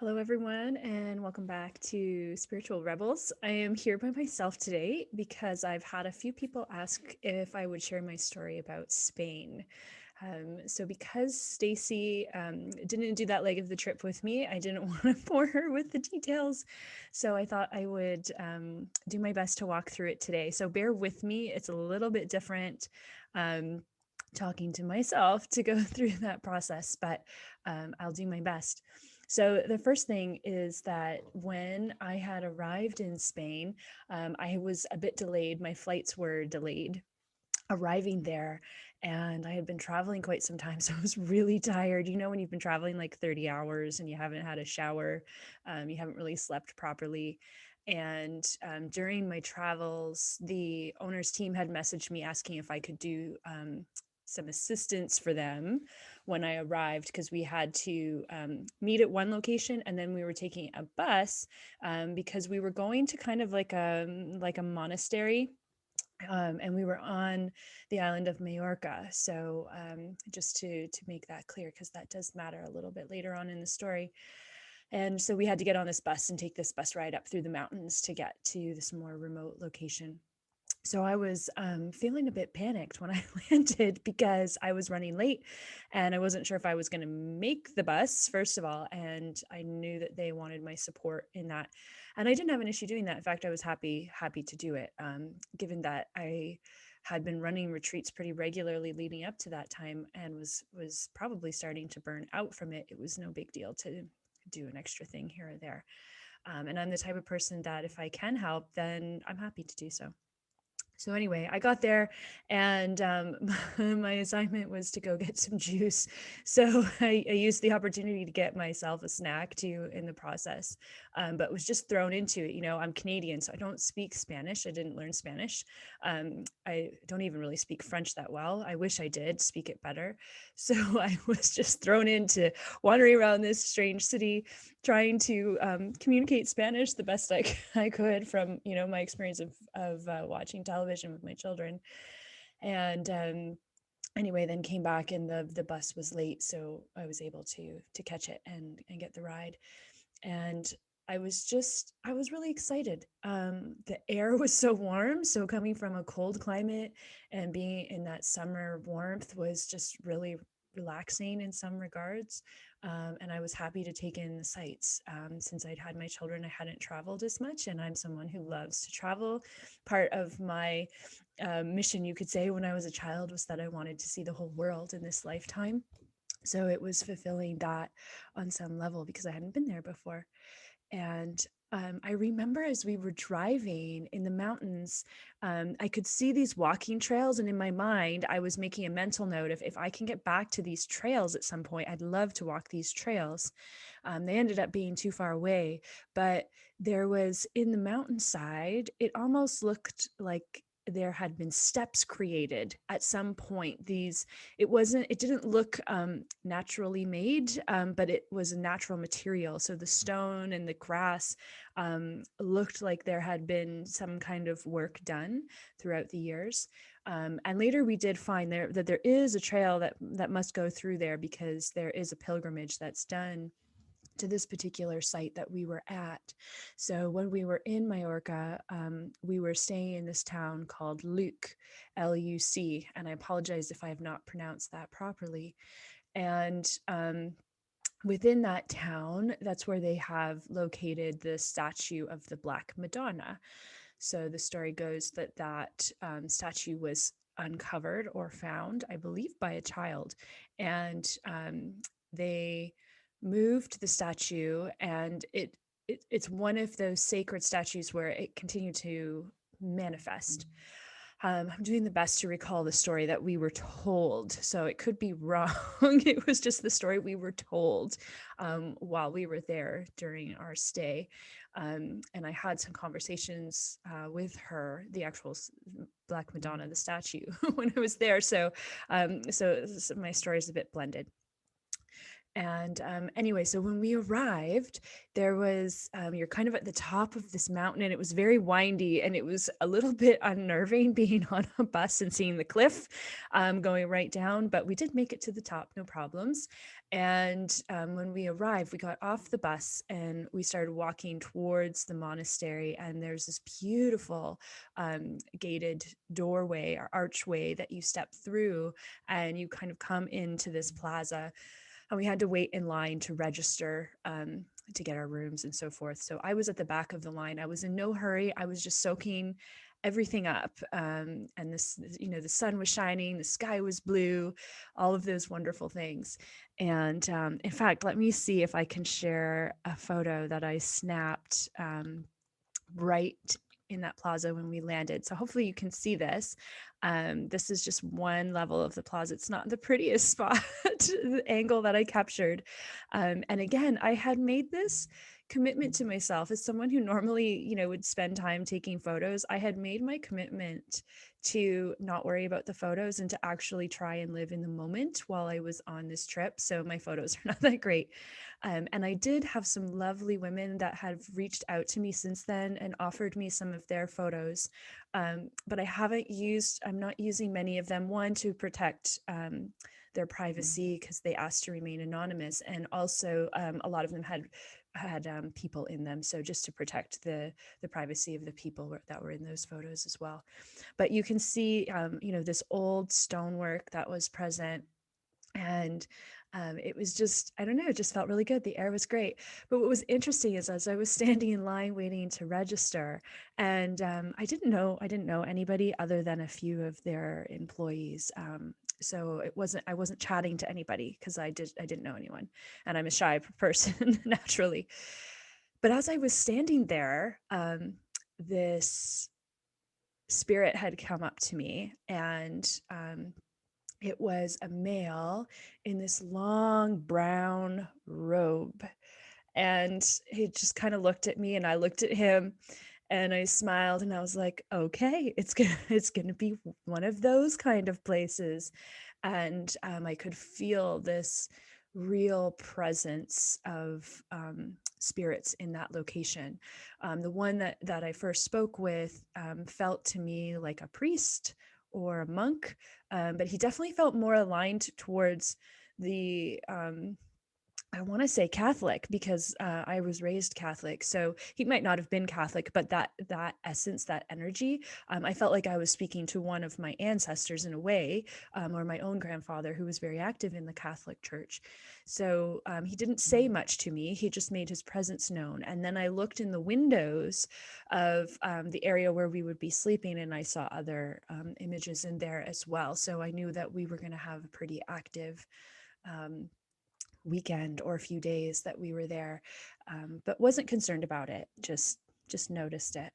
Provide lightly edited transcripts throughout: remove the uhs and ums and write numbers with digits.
Hello, everyone, and welcome back to Spiritual Rebels. I am here by myself today because I've had a few people ask if I would share my story about Spain. So, because Stacey didn't do that leg of the trip with me, I didn't want to bore her with the details. So, I thought I would do my best to walk through it today. So, bear with me, it's a little bit different. Talking to myself to go through that process, but I'll do my best. So the first thing is that when I had arrived in Spain, I was a bit delayed. My flights were delayed arriving there, and I had been traveling quite some time, so I was really tired. You know, when you've been traveling like 30 hours and you haven't had a shower, you haven't really slept properly. And during my travels, the owner's team had messaged me asking if I could do some assistance for them when I arrived, because we had to meet at one location and then we were taking a bus because we were going to kind of like a monastery, and we were on the island of Majorca. So just to make that clear, because that does matter a little bit later on in the story. And so we had to get on this bus and take this bus ride up through the mountains to get to this more remote location. So I was feeling a bit panicked when I landed because I was running late and I wasn't sure if I was going to make the bus, first of all. And I knew that they wanted my support in that. And I didn't have an issue doing that. In fact, I was happy to do it, given that I had been running retreats pretty regularly leading up to that time and was probably starting to burn out from it. It was no big deal to do an extra thing here or there. And I'm the type of person that if I can help, then I'm happy to do so. So anyway, I got there, and my assignment was to go get some juice. So I used the opportunity to get myself a snack too in the process, but was just thrown into it. You know, I'm Canadian, so I don't speak Spanish. I didn't learn Spanish. I don't even really speak French that well. I wish I did speak it better. So I was just thrown into wandering around this strange city, trying to communicate Spanish the best I could from, you know, my experience of watching television with my children. And anyway, then came back and the bus was late, so I was able to catch it and get the ride. And I was really excited. The air was so warm, so coming from a cold climate and being in that summer warmth was just really relaxing in some regards. And I was happy to take in the sights. Since I'd had my children, I hadn't traveled as much, and I'm someone who loves to travel. Part of my mission, you could say, when I was a child was that I wanted to see the whole world in this lifetime. So it was fulfilling that on some level because I hadn't been there before. And I remember as we were driving in the mountains, I could see these walking trails. And in my mind, I was making a mental note of, if I can get back to these trails at some point, I'd love to walk these trails. They ended up being too far away, but there was in the mountainside, it almost looked like there had been steps created at some point. It didn't look naturally made, but it was a natural material. So the stone and the grass looked like there had been some kind of work done throughout the years. And later we did find that there is a trail that must go through there, because there is a pilgrimage that's done to this particular site that we were at. So when we were in Majorca, we were staying in this town called Luc, Luc, and I apologize if I have not pronounced that properly. And within that town, that's where they have located the statue of the Black Madonna. So the story goes that statue was uncovered or found, I believe, by a child, and they moved the statue, and it's one of those sacred statues where it continued to manifest. I'm doing the best to recall the story that we were told, so it could be wrong. It was just the story we were told while we were there during our stay. And I had some conversations with her, the actual Black Madonna, the statue, when I was there. So my story is a bit blended. And anyway, so when we arrived, there was, you're kind of at the top of this mountain, and it was very windy, and it was a little bit unnerving being on a bus and seeing the cliff going right down. But we did make it to the top, no problems. And when we arrived, we got off the bus and we started walking towards the monastery. And there's this beautiful gated doorway or archway that you step through, and you kind of come into this plaza, and we had to wait in line to register to get our rooms and so forth. So I was at the back of the line. I was in no hurry. I was just soaking everything up. And this, the sun was shining, the sky was blue, all of those wonderful things. And in fact, let me see if I can share a photo that I snapped right in that plaza when we landed. So hopefully you can see this. This is just one level of the plaza. It's not the prettiest spot, the angle that I captured. And again, I had made this commitment to myself as someone who normally, would spend time taking photos. I had made my commitment to not worry about the photos and to actually try and live in the moment while I was on this trip. So my photos are not that great. And I did have some lovely women that have reached out to me since then and offered me some of their photos. But I'm not using many of them, one, to protect their privacy because they asked to remain anonymous. And also a lot of them had people in them. So just to protect the privacy of the people that were in those photos as well. But you can see, this old stonework that was present. And it was just, I don't know, it just felt really good. The air was great. But what was interesting is as I was standing in line waiting to register, and I didn't know anybody other than a few of their employees. So I wasn't chatting to anybody because I didn't know anyone, and I'm a shy person naturally. But as I was standing there, this spirit had come up to me, and it was a male in this long brown robe. And he just kind of looked at me, and I looked at him, and I smiled, and I was like, okay, it's gonna be one of those kind of places. And I could feel this real presence of spirits in that location. The one that I first spoke with felt to me like a priest or a monk, but he definitely felt more aligned towards the I want to say Catholic because I was raised Catholic. So he might not have been Catholic, but that essence, that energy, I felt like I was speaking to one of my ancestors in a way, or my own grandfather who was very active in the Catholic Church. So he didn't say much to me. He just made his presence known. And then I looked in the windows of the area where we would be sleeping, and I saw other images in there as well. So I knew that we were going to have a pretty active weekend or a few days that we were there, but wasn't concerned about it, just noticed it.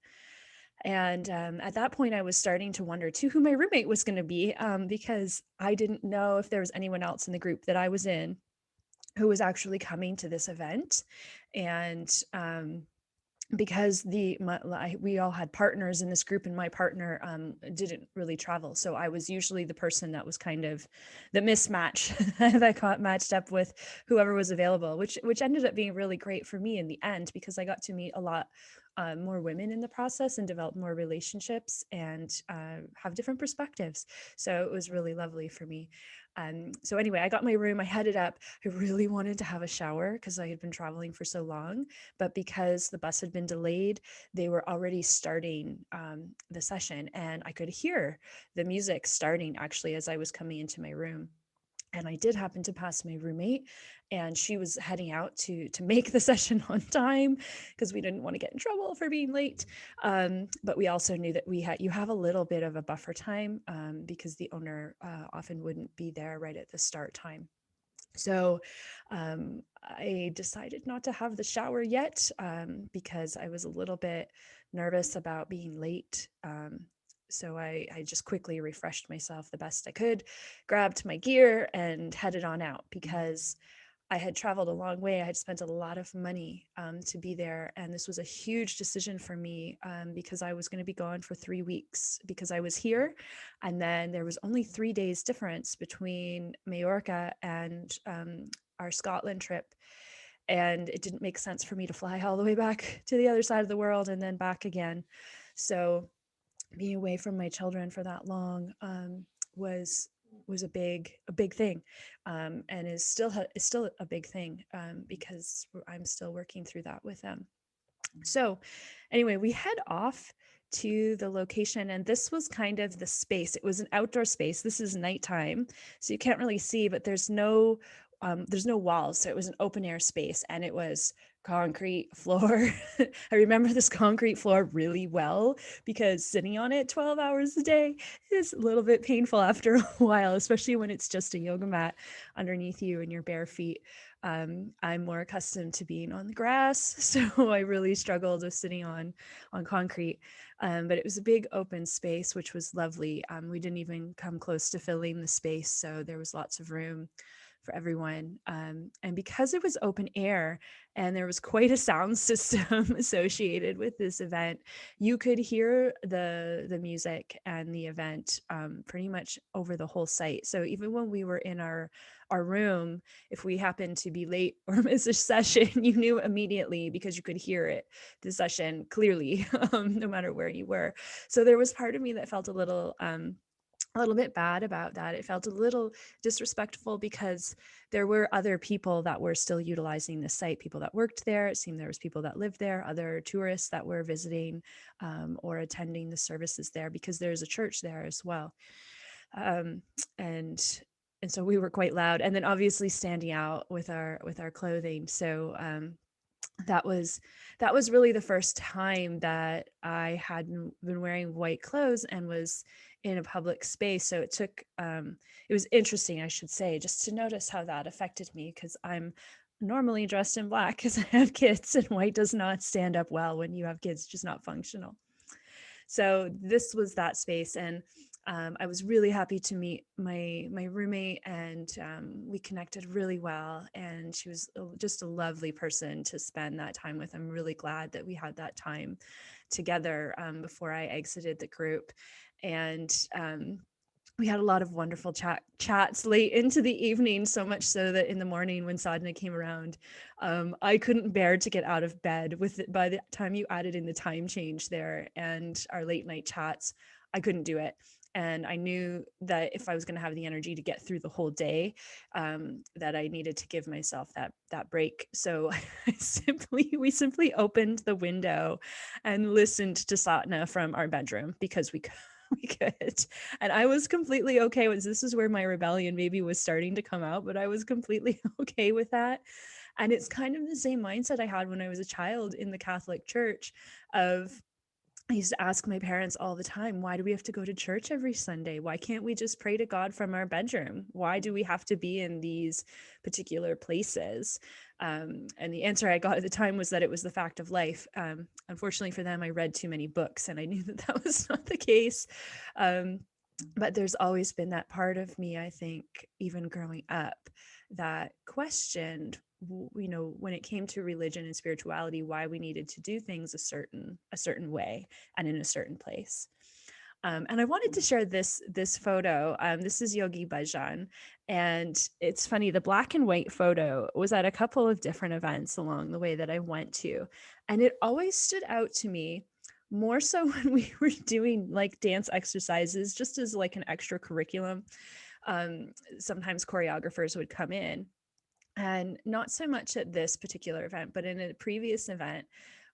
And at that point I was starting to wonder too who my roommate was going to be, because I didn't know if there was anyone else in the group that I was in who was actually coming to this event. And because we all had partners in this group, and my partner didn't really travel, so I was usually the person that was kind of the mismatch that got matched up with whoever was available, which ended up being really great for me in the end because I got to meet a lot more women in the process and develop more relationships and have different perspectives. So it was really lovely for me. So anyway, I got my room, I headed up. I really wanted to have a shower because I had been traveling for so long, but because the bus had been delayed, they were already starting the session, and I could hear the music starting actually as I was coming into my room. And I did happen to pass my roommate, and she was heading out to make the session on time because we didn't want to get in trouble for being late. But we also knew that you have a little bit of a buffer time because the owner often wouldn't be there right at the start time. So I decided not to have the shower yet because I was a little bit nervous about being late. So I just quickly refreshed myself the best I could, grabbed my gear, and headed on out because I had traveled a long way. I had spent a lot of money to be there. And this was a huge decision for me because I was going to be gone for 3 weeks because I was here. And then there was only 3 days difference between Majorca and our Scotland trip, and it didn't make sense for me to fly all the way back to the other side of the world and then back again. So being away from my children for that long was a big thing, and is still a big thing, because I'm still working through that with them. So anyway, we head off to the location, and this was kind of the space. It was an outdoor space. This is nighttime, so you can't really see, but there's no walls. So it was an open air space, and it was concrete floor. I remember this concrete floor really well because sitting on it 12 hours a day is a little bit painful after a while, especially when it's just a yoga mat underneath you and your bare feet. I'm more accustomed to being on the grass, so I really struggled with sitting on concrete. But it was a big open space, which was lovely. We didn't even come close to filling the space, so there was lots of room for everyone. And because it was open air and there was quite a sound system associated with this event, you could hear the music and the event pretty much over the whole site. So even when we were in our room, if we happened to be late or miss a session, you knew immediately because you could hear it, the session clearly, no matter where you were. So there was part of me that felt a little bit bad about that. It felt a little disrespectful because there were other people that were still utilizing the site, people that worked there. It seemed there was people that lived there, other tourists that were visiting or attending the services there, because there's a church there as well. Um, and and so we were quite loud, and then obviously standing out with our clothing. So that was really the first time that I had been wearing white clothes and was in a public space. So it was interesting, I should say, just to notice how that affected me, because I'm normally dressed in black because I have kids, and white does not stand up well when you have kids, just not functional. So this was that space, and I was really happy to meet my roommate, and we connected really well. And she was just a lovely person to spend that time with. I'm really glad that we had that time together before I exited the group, and we had a lot of wonderful chats late into the evening, so much so that in the morning when sadhana came around, I couldn't bear to get out of bed with it. By the time you added in the time change there and our late night chats, I couldn't do it. And I knew that if I was going to have the energy to get through the whole day, that I needed to give myself that break. So we simply opened the window and listened to sadhana from our bedroom because we could. We could. And I was completely okay with this. Is where my rebellion maybe was starting to come out, but I was completely okay with that. And it's kind of the same mindset I had when I was a child in the Catholic Church of, I used to ask my parents all the time, why do we have to go to church every Sunday? Why can't we just pray to God from our bedroom? Why do we have to be in these particular places? And the answer I got at the time was that it was the fact of life. Unfortunately for them, I read too many books, and I knew that that was not the case. But there's always been that part of me, I think, even growing up, that questioned, when it came to religion and spirituality, why we needed to do things a certain way and in a certain place. And I wanted to share this photo. This is Yogi Bhajan, and it's funny. The black and white photo was at a couple of different events along the way that I went to, and it always stood out to me more so when we were doing like dance exercises, just as like an extra curriculum. Sometimes choreographers would come in, and not so much at this particular event, but in a previous event,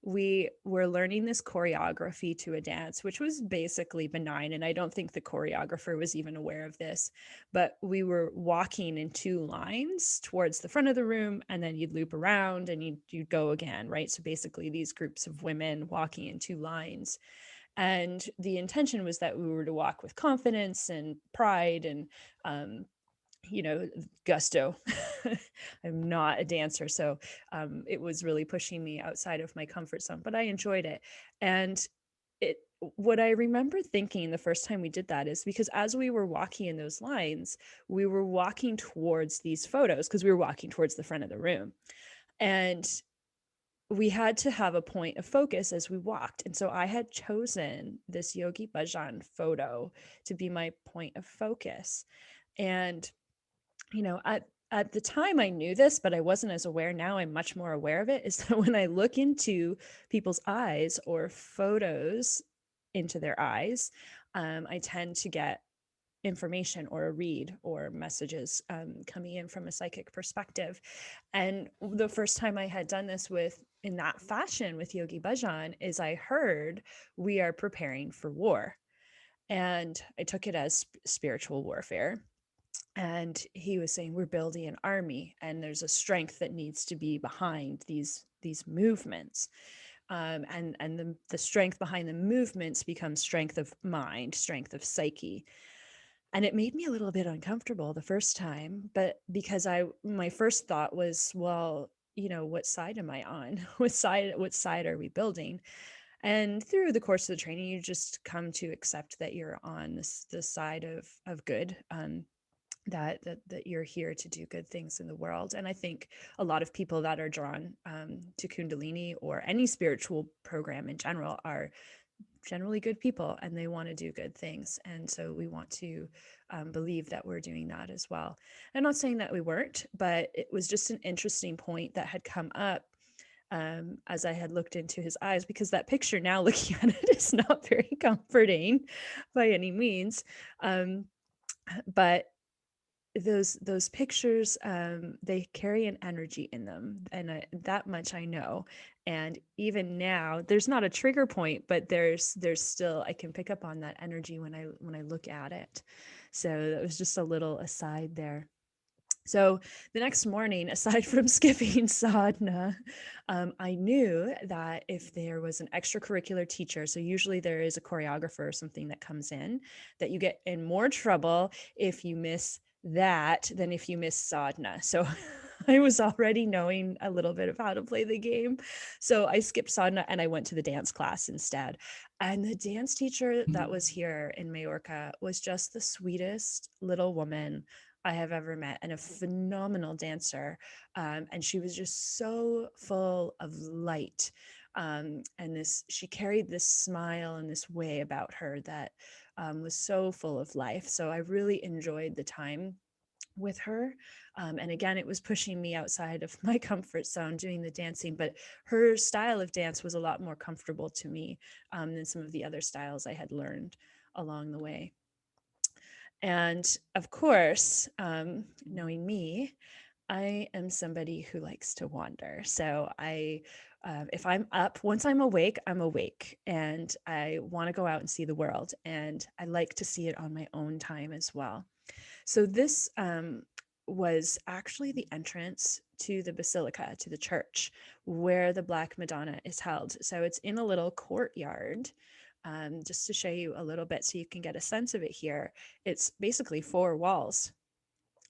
we were learning this choreography to a dance, which was basically benign. And I don't think the choreographer was even aware of this, but we were walking in two lines towards the front of the room, and then you'd loop around and you'd go again, right? So basically these groups of women walking in two lines. And the intention was that we were to walk with confidence and pride and um, gusto. I'm not a dancer, so it was really pushing me outside of my comfort zone, but I enjoyed it. And what I remember thinking the first time we did that is because as we were walking in those lines, we were walking towards these photos because we were walking towards the front of the room. And we had to have a point of focus as we walked. And so I had chosen this Yogi Bhajan photo to be my point of focus. And at at the time I knew this, but I wasn't as aware. Now I'm much more aware of it, is that when I look into people's eyes or photos into their eyes, I tend to get information or a read or messages coming in from a psychic perspective. And the first time I had done this in that fashion with Yogi Bhajan is I heard, "We are preparing for war." And I took it as spiritual warfare. And he was saying, we're building an army, and there's a strength that needs to be behind these movements. And the strength behind the movements becomes strength of mind, strength of psyche. And it made me a little bit uncomfortable the first time, but because my first thought was, well, what side am I on? What side are we building? And through the course of the training, you just come to accept that you're on the side of good, that you're here to do good things in the world. And I think a lot of people that are drawn to Kundalini or any spiritual program in general are generally good people, and they want to do good things. And so we want to believe that we're doing that as well. I'm not saying that we weren't, but it was just an interesting point that had come up as I had looked into his eyes, because that picture now, looking at it, is not very comforting by any means. But those pictures, they carry an energy in them, and that much I know. And even now, there's not a trigger point, but there's still, I can pick up on that energy when I look at it. So that was just a little aside there. So the next morning, aside from skipping sadhana, I knew that if there was an extracurricular teacher, so usually there is a choreographer or something that comes in, that you get in more trouble if you miss that than if you miss sadhana. So I was already knowing a little bit of how to play the game. So I skipped sadhana and I went to the dance class instead. And the dance teacher that was here in Majorca was just the sweetest little woman I have ever met, and a phenomenal dancer. And she was just so full of light. And she carried this smile and this way about her that was so full of life. So I really enjoyed the time with her. And again, it was pushing me outside of my comfort zone doing the dancing, but her style of dance was a lot more comfortable to me than some of the other styles I had learned along the way. And of course, knowing me, I am somebody who likes to wander. So if I'm up, once I'm awake, and I want to go out and see the world. And I like to see it on my own time as well. So this was actually the entrance to the Basilica, to the church, where the Black Madonna is held. So it's in a little courtyard. Just to show you a little bit so you can get a sense of it here, it's basically 4 walls.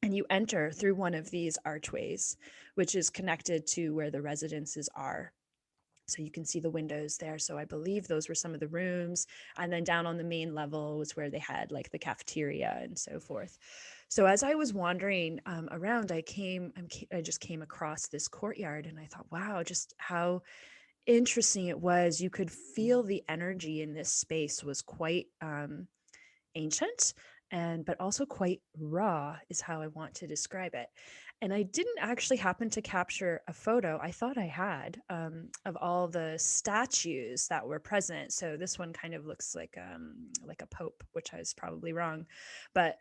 And you enter through one of these archways, which is connected to where the residences are. So you can see the windows there. So I believe those were some of the rooms. And then down on the main level was where they had like the cafeteria and so forth. So as I was wandering around, I just came across this courtyard, and I thought, wow, just how interesting it was. You could feel the energy in this space was quite ancient, but also quite raw is how I want to describe it. And I didn't actually happen to capture a photo. I thought I had, of all the statues that were present. So this one kind of looks like a pope, which I was probably wrong, but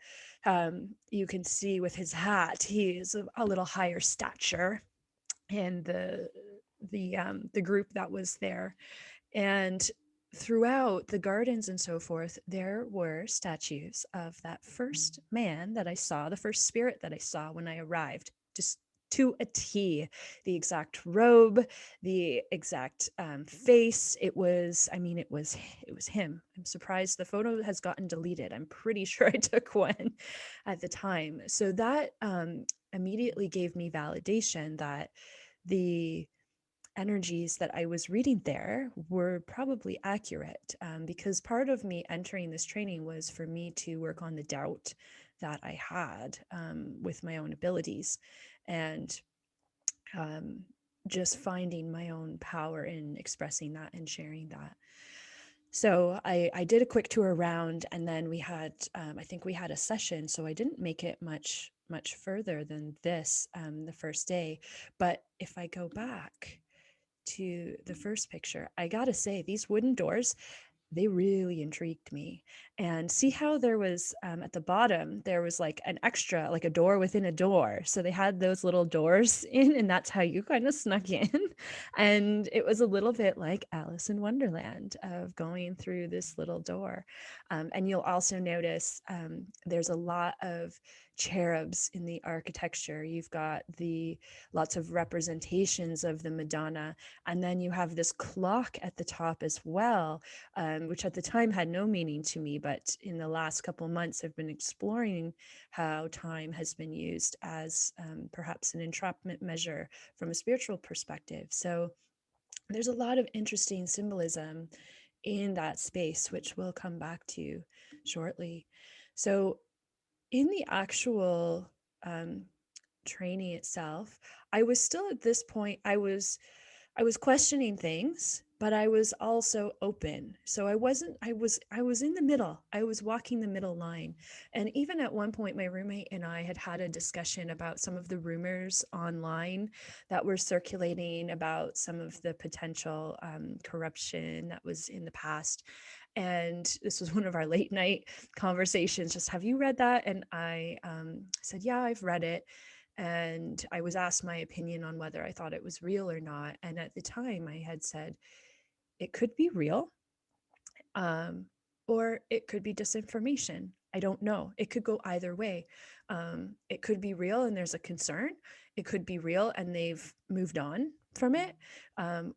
you can see with his hat, he is a little higher stature, and the group that was there. And throughout the gardens and so forth, there were statues of that first man that I saw, the first spirit that I saw when I arrived, just to a T, the exact robe, the exact face. It was him. I'm surprised the photo has gotten deleted. I'm pretty sure I took one at the time. So that immediately gave me validation that the energies that I was reading there were probably accurate, because part of me entering this training was for me to work on the doubt that I had with my own abilities, and just finding my own power in expressing that and sharing that. So I did a quick tour around, and then we had, I think we had a session, so I didn't make it much much further than this the first day. But if I go back to the first picture, I gotta say, these wooden doors, they really intrigued me. And see how there was at the bottom, there was like an extra, like a door within a door. So they had those little doors in, and that's how you kind of snuck in. And it was a little bit like Alice in Wonderland of going through this little door. And you'll also notice there's a lot of cherubs in the architecture. You've got the lots of representations of the Madonna, and then you have this clock at the top as well, which at the time had no meaning to me, but in the last couple months, I've been exploring how time has been used as perhaps an entrapment measure from a spiritual perspective. So there's a lot of interesting symbolism in that space, which we'll come back to shortly. So in the actual training itself, I was still at this point, I was questioning things, but I was also open. So I was in the middle. I was walking the middle line. And even at one point, my roommate and I had had a discussion about some of the rumors online that were circulating about some of the potential corruption that was in the past. And this was one of our late night conversations, just, have you read that? And I said, yeah, I've read it. And I was asked my opinion on whether I thought it was real or not. And at the time, I had said it could be real, or it could be disinformation. I don't know. It could go either way. It could be real and there's a concern. It could be real and they've moved on from it,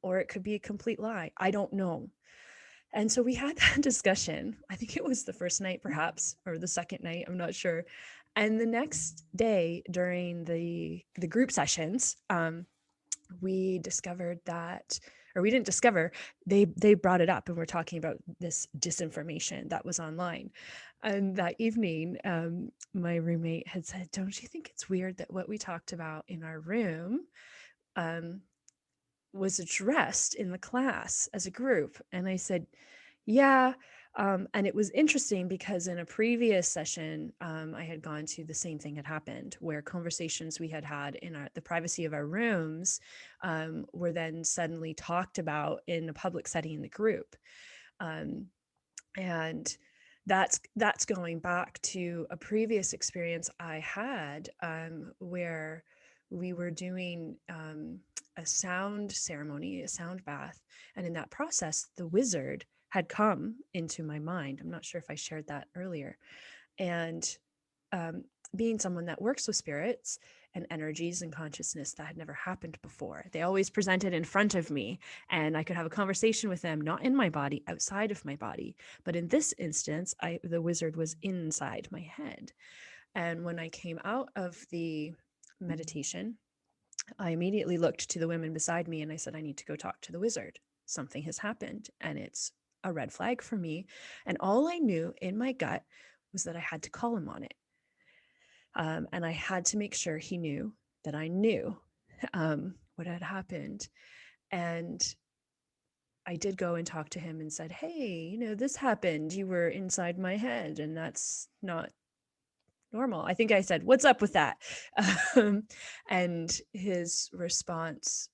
or it could be a complete lie. I don't know. And so we had that discussion. I think it was the first night, perhaps, or the second night. I'm not sure. And the next day during the group sessions, we discovered that, or we didn't discover, they brought it up and we're talking about this disinformation that was online. And that evening, my roommate had said, don't you think it's weird that what we talked about in our room was addressed in the class as a group? And I said, yeah. And it was interesting because in a previous session, I had gone to, the same thing had happened, where conversations we had had in the privacy of our rooms were then suddenly talked about in a public setting in the group. And that's going back to a previous experience I had where we were doing a sound ceremony, a sound bath. And in that process, the wizard had come into my mind. I'm not sure if I shared that earlier. And being someone that works with spirits and energies and consciousness, that had never happened before. They always presented in front of me and I could have a conversation with them, not in my body, outside of my body. But in this instance, the wizard was inside my head. And when I came out of the meditation, I immediately looked to the women beside me and I said, I need to go talk to the wizard. Something has happened and it's a red flag for me. And all I knew in my gut was that I had to call him on it. And I had to make sure he knew that I knew what had happened. And I did go and talk to him and said, hey, this happened. You were inside my head and that's not normal. I think I said, what's up with that? And his response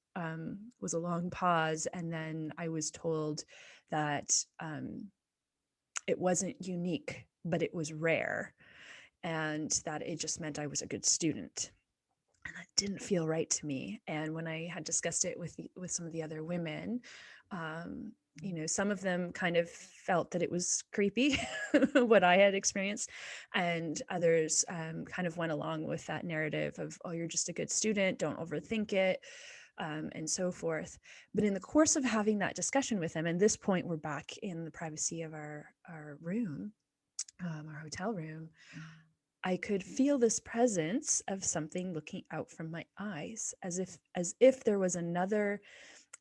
was a long pause. And then I was told that it wasn't unique, but it was rare. And that it just meant I was a good student. And that didn't feel right to me. And when I had discussed it with some of the other women, some of them kind of felt that it was creepy, what I had experienced, and others kind of went along with that narrative of, oh, you're just a good student, don't overthink it, and so forth. But in the course of having that discussion with them, and this point we're back in the privacy of our room, our hotel room, I could feel this presence of something looking out from my eyes, as if there was another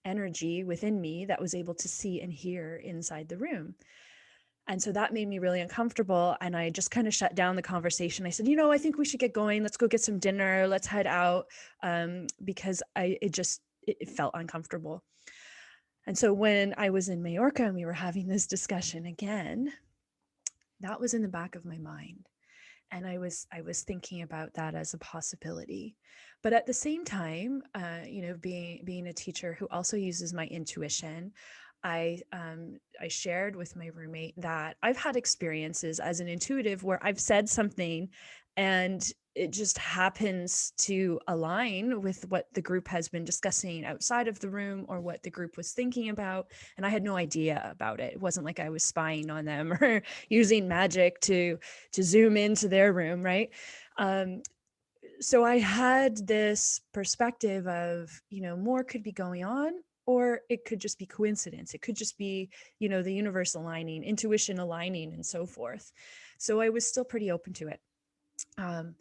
energy within me that was able to see and hear inside the room. And so that made me really uncomfortable. And I just kind of shut down the conversation. I said, I think we should get going. Let's go get some dinner. Let's head out. Because it felt uncomfortable. And so when I was in Majorca and we were having this discussion again, that was in the back of my mind. And I was thinking about that as a possibility. But at the same time, being a teacher who also uses my intuition, I shared with my roommate that I've had experiences as an intuitive where I've said something and it just happens to align with what the group has been discussing outside of the room or what the group was thinking about. And I had no idea about it. It wasn't like I was spying on them or using magic to zoom into their room, right? Um, so I had this perspective of, more could be going on, or it could just be coincidence. It could just be, the universe aligning, intuition aligning, and so forth. So I was still pretty open to it. Um,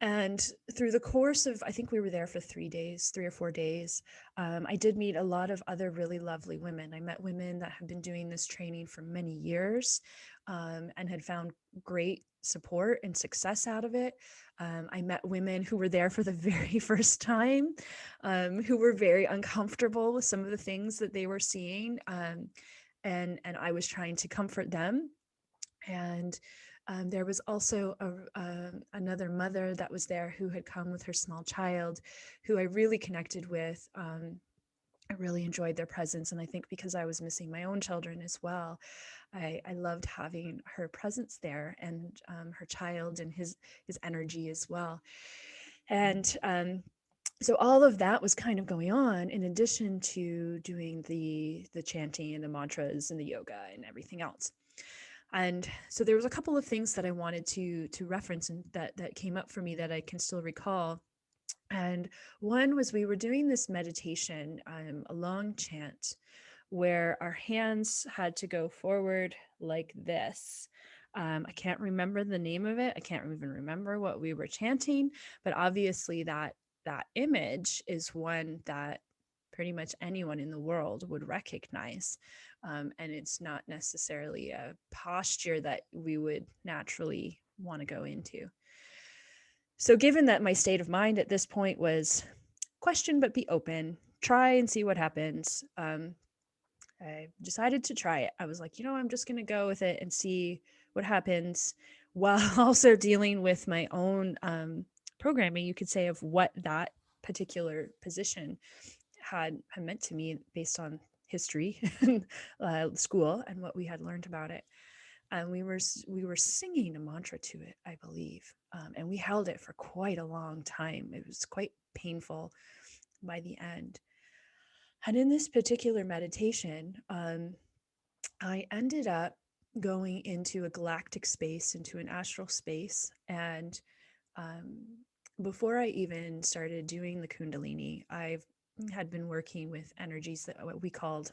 and through the course of, I think we were there for 3 days, 3 or 4 days, I did meet a lot of other really lovely women. I met women that had been doing this training for many years, and had found great support and success out of it. I met women who were there for the very first time, who were very uncomfortable with some of the things that they were seeing. And I was trying to comfort them. And there was also another mother that was there who had come with her small child, who I really connected with. I really enjoyed their presence. And I think because I was missing my own children as well, I loved having her presence there, and her child and his energy as well. And so all of that was kind of going on in addition to doing the chanting and the mantras and the yoga and everything else. And so there was a couple of things that I wanted to reference and that came up for me that I can still recall. And one was we were doing this meditation, a long chant, where our hands had to go forward like this. I can't remember the name of it. I can't even remember what we were chanting, but obviously that image is one that pretty much anyone in the world would recognize. And it's not necessarily a posture that we would naturally want to go into. So, given that my state of mind at this point was question but be open, try and see what happens, I decided to try it. I was like, I'm just going to go with it and see what happens, while also dealing with my own programming, you could say, of what that particular position had meant to me based on history, school, and what we had learned about it. And we were singing a mantra to it, I believe, and we held it for quite a long time. It was quite painful by the end. And in this particular meditation, I ended up going into a galactic space, into an astral space, and um, before I even started doing the Kundalini, I had been working with energies that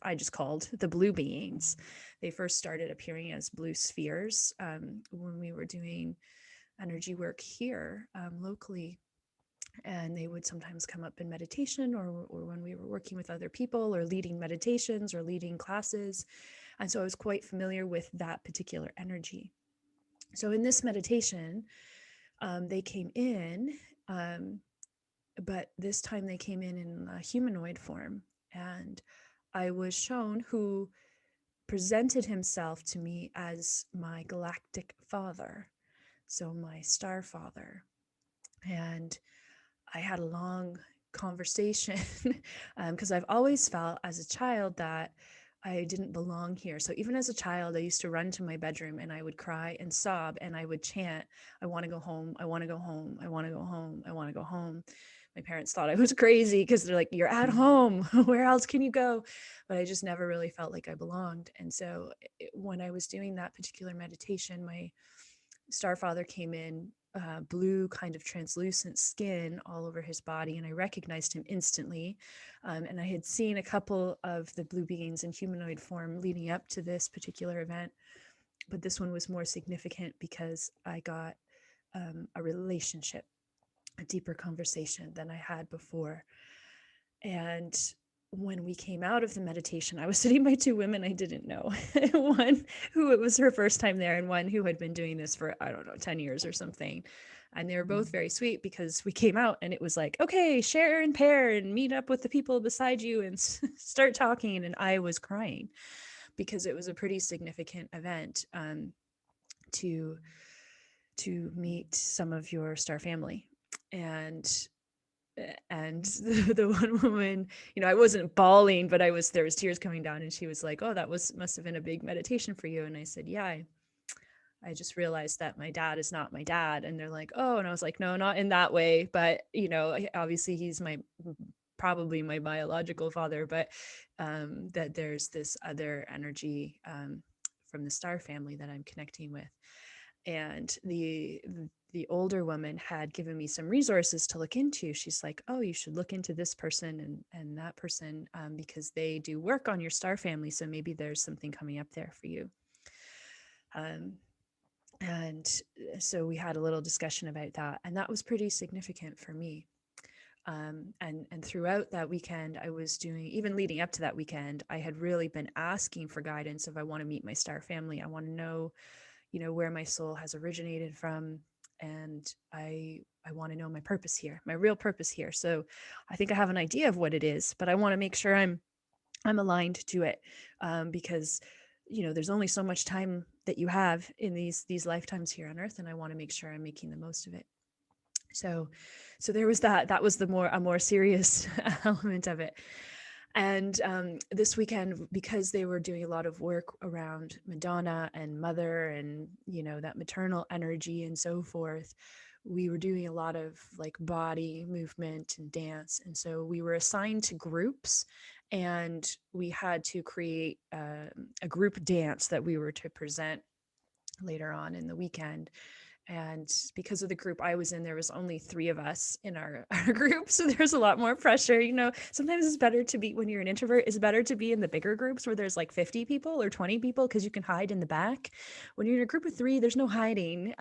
I just called the blue beings. They first started appearing as blue spheres when we were doing energy work here locally. And they would sometimes come up in meditation, or when we were working with other people or leading meditations or leading classes. And so I was quite familiar with that particular energy. So in this meditation, they came in, but this time they came in a humanoid form. And I was shown who presented himself to me as my galactic father, so my star father. And I had a long conversation because I've always felt as a child that I didn't belong here. So even as a child, I used to run to my bedroom and I would cry and sob and I would chant, I want to go home. I want to go home. I want to go home. I want to go home. My parents thought I was crazy because they're like, you're at home. Where else can you go? But I just never really felt like I belonged. And so when I was doing that particular meditation, my star father came in, blue, kind of translucent skin all over his body, and I recognized him instantly. And I had seen a couple of the blue beings in humanoid form leading up to this particular event, but this one was more significant because I got a relationship, a deeper conversation than I had before. And when we came out of the meditation, I was sitting by two women I didn't know. One who it was her first time there, and one who had been doing this for, I don't know, 10 years or something. And they were both very sweet because we came out and it was like, okay, share and pair and meet up with the people beside you and start talking. And I was crying because it was a pretty significant event to to meet some of your star family. And the one woman, I wasn't bawling, but there was tears coming down, and she was like, "Oh, that must have been a big meditation for you." And I said, "Yeah, I just realized that my dad is not my dad." And they're like, "Oh," and I was like, "No, not in that way, but obviously he's probably my biological father, but that there's this other energy from the star family that I'm connecting with." And the older woman had given me some resources to look into. She's like, "Oh, you should look into this person and that person, because they do work on your star family, so maybe there's something coming up there for you." And so we had a little discussion about that, and that was pretty significant for me. And throughout that weekend, I was doing, even leading up to that weekend, I had really been asking for guidance. If I want to meet my star family, I want to know, where my soul has originated from, and I want to know my purpose here, my real purpose here. So I think I have an idea of what it is, but I want to make sure I'm aligned to it, because there's only so much time that you have in these lifetimes here on earth, and I want to make sure I'm making the most of it. So there was that was a more serious element of it. And this weekend, because they were doing a lot of work around Madonna and mother, and that maternal energy and so forth, we were doing a lot of like body movement and dance. And so we were assigned to groups, and we had to create a group dance that we were to present later on in the weekend. And because of the group I was in, there was only 3 of us in our group. So there's a lot more pressure. Sometimes it's better to be, when you're an introvert, it's better to be in the bigger groups where there's like 50 people or 20 people, because you can hide in the back. When you're in a group of 3, there's no hiding.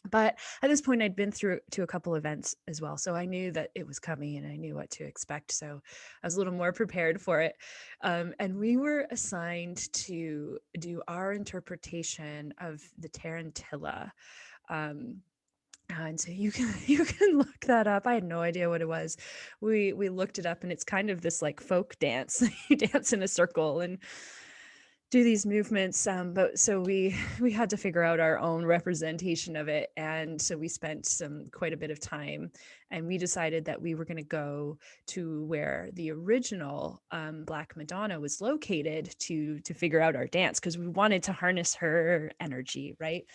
But at this point, I'd been through to a couple events as well. So I knew that it was coming, and I knew what to expect. So I was a little more prepared for it. And we were assigned to do our interpretation of the Tarantilla. Um, and so you can look that up. I had no idea what it was. We looked it up, and it's kind of this like folk dance. You dance in a circle and do these movements. But so we had to figure out our own representation of it. And so we spent quite a bit of time, and we decided that we were going to go to where the original Black Madonna was located to figure out our dance, because we wanted to harness her energy, right?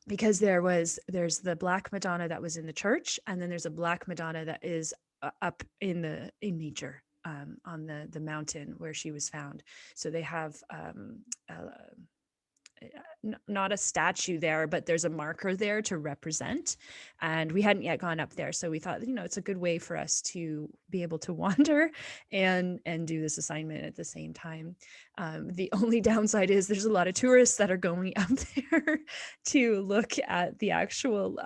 Because there's the Black Madonna that was in the church, and then there's a Black Madonna that is up in nature, on the mountain where she was found. So they have not a statue there, but there's a marker there to represent. And we hadn't yet gone up there, so we thought, it's a good way for us to be able to wander and do this assignment at the same time. The only downside is there's a lot of tourists that are going up there to look at the actual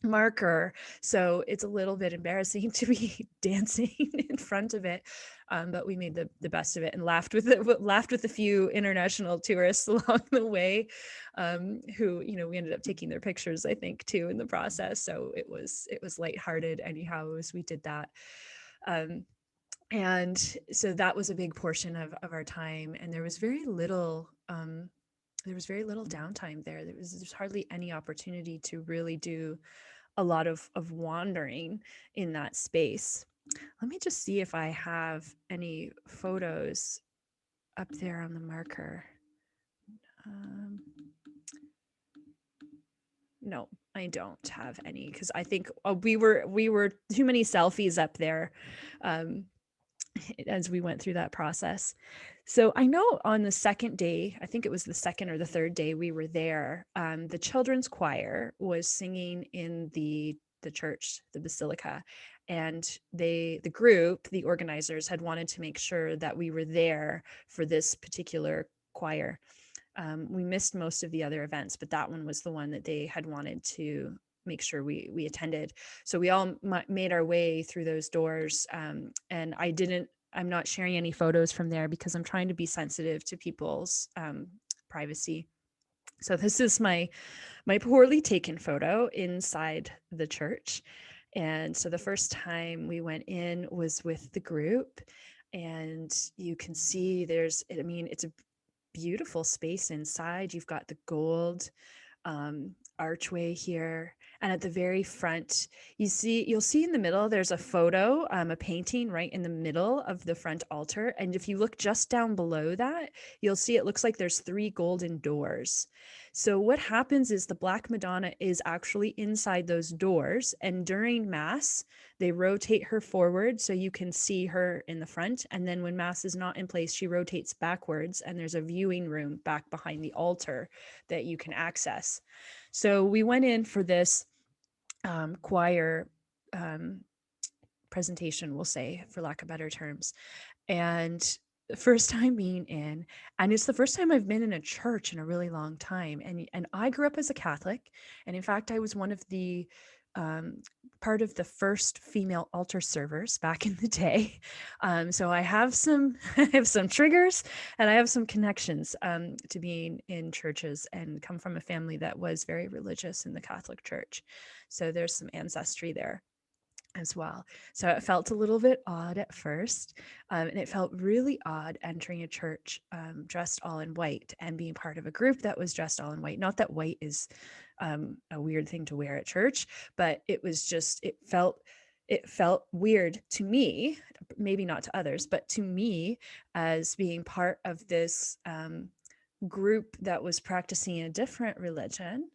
marker, so it's a little bit embarrassing to be dancing in front of it, but we made the best of it, and laughed with a few international tourists along the way, who we ended up taking their pictures, I think, too, in the process. So it was lighthearted anyhow as we did that. And so that was a big portion of our time, and there was very little downtime there. There's hardly any opportunity to really do a lot of wandering in that space. Let me just see if I have any photos up there on the marker. No, I don't have any, because I think we were too many selfies up there as we went through that process. So I know on the second day, I think it was the second or the third day we were there, the children's choir was singing in the church, the Basilica, and the organizers had wanted to make sure that we were there for this particular choir. We missed most of the other events, but that one was the one that they had wanted to make sure we attended. So we all made our way through those doors, and I'm not sharing any photos from there because I'm trying to be sensitive to people's privacy. So this is my poorly taken photo inside the church. And so the first time we went in was with the group, and you can see it's a beautiful space inside. You've got the gold archway here. And at the very front, you'll see in the middle, there's a photo, a painting right in the middle of the front altar. And if you look just down below that, you'll see it looks like there's 3 golden doors. So what happens is the Black Madonna is actually inside those doors. And during Mass, they rotate her forward so you can see her in the front. And then when Mass is not in place, she rotates backwards and there's a viewing room back behind the altar that you can access. So we went in for this choir presentation, we'll say, for lack of better terms. And the first time being in, and it's the first time I've been in a church in a really long time. And I grew up as a Catholic. And in fact, I was one of the part of the first female altar servers back in the day. So I have some triggers and I have some connections to being in churches and come from a family that was very religious in the Catholic Church. So there's some ancestry there as well. So it felt a little bit odd at first. And it felt really odd entering a church dressed all in white and being part of a group that was dressed all in white. Not that white is a weird thing to wear at church, but it was just, it felt weird to me, maybe not to others, but to me as being part of this group that was practicing a different religion,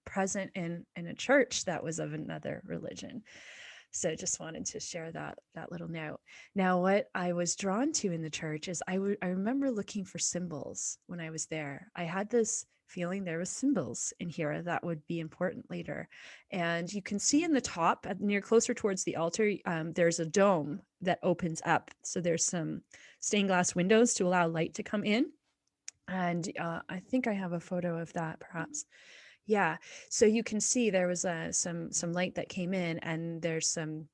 present in a church that was of another religion. So just wanted to share that little note. Now, what I was drawn to in the church is I remember looking for symbols when I was there. I had this feeling there was symbols in here that would be important later. And you can see in the top, near closer towards the altar, there's a dome that opens up. So there's some stained glass windows to allow light to come in. And I think I have a photo of that, perhaps. Yeah, so you can see there was some light that came in, and there's some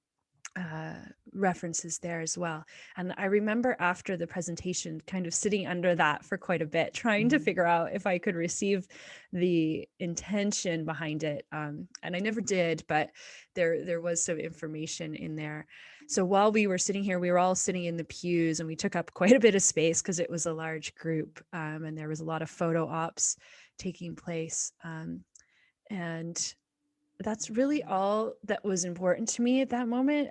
references there as well. And I remember after the presentation kind of sitting under that for quite a bit, trying to figure out if I could receive the intention behind it. And I never did, but there was some information in there. So while we were sitting here, we were all sitting in the pews and we took up quite a bit of space because it was a large group, and there was a lot of photo ops taking place. And that's really all that was important to me at that moment.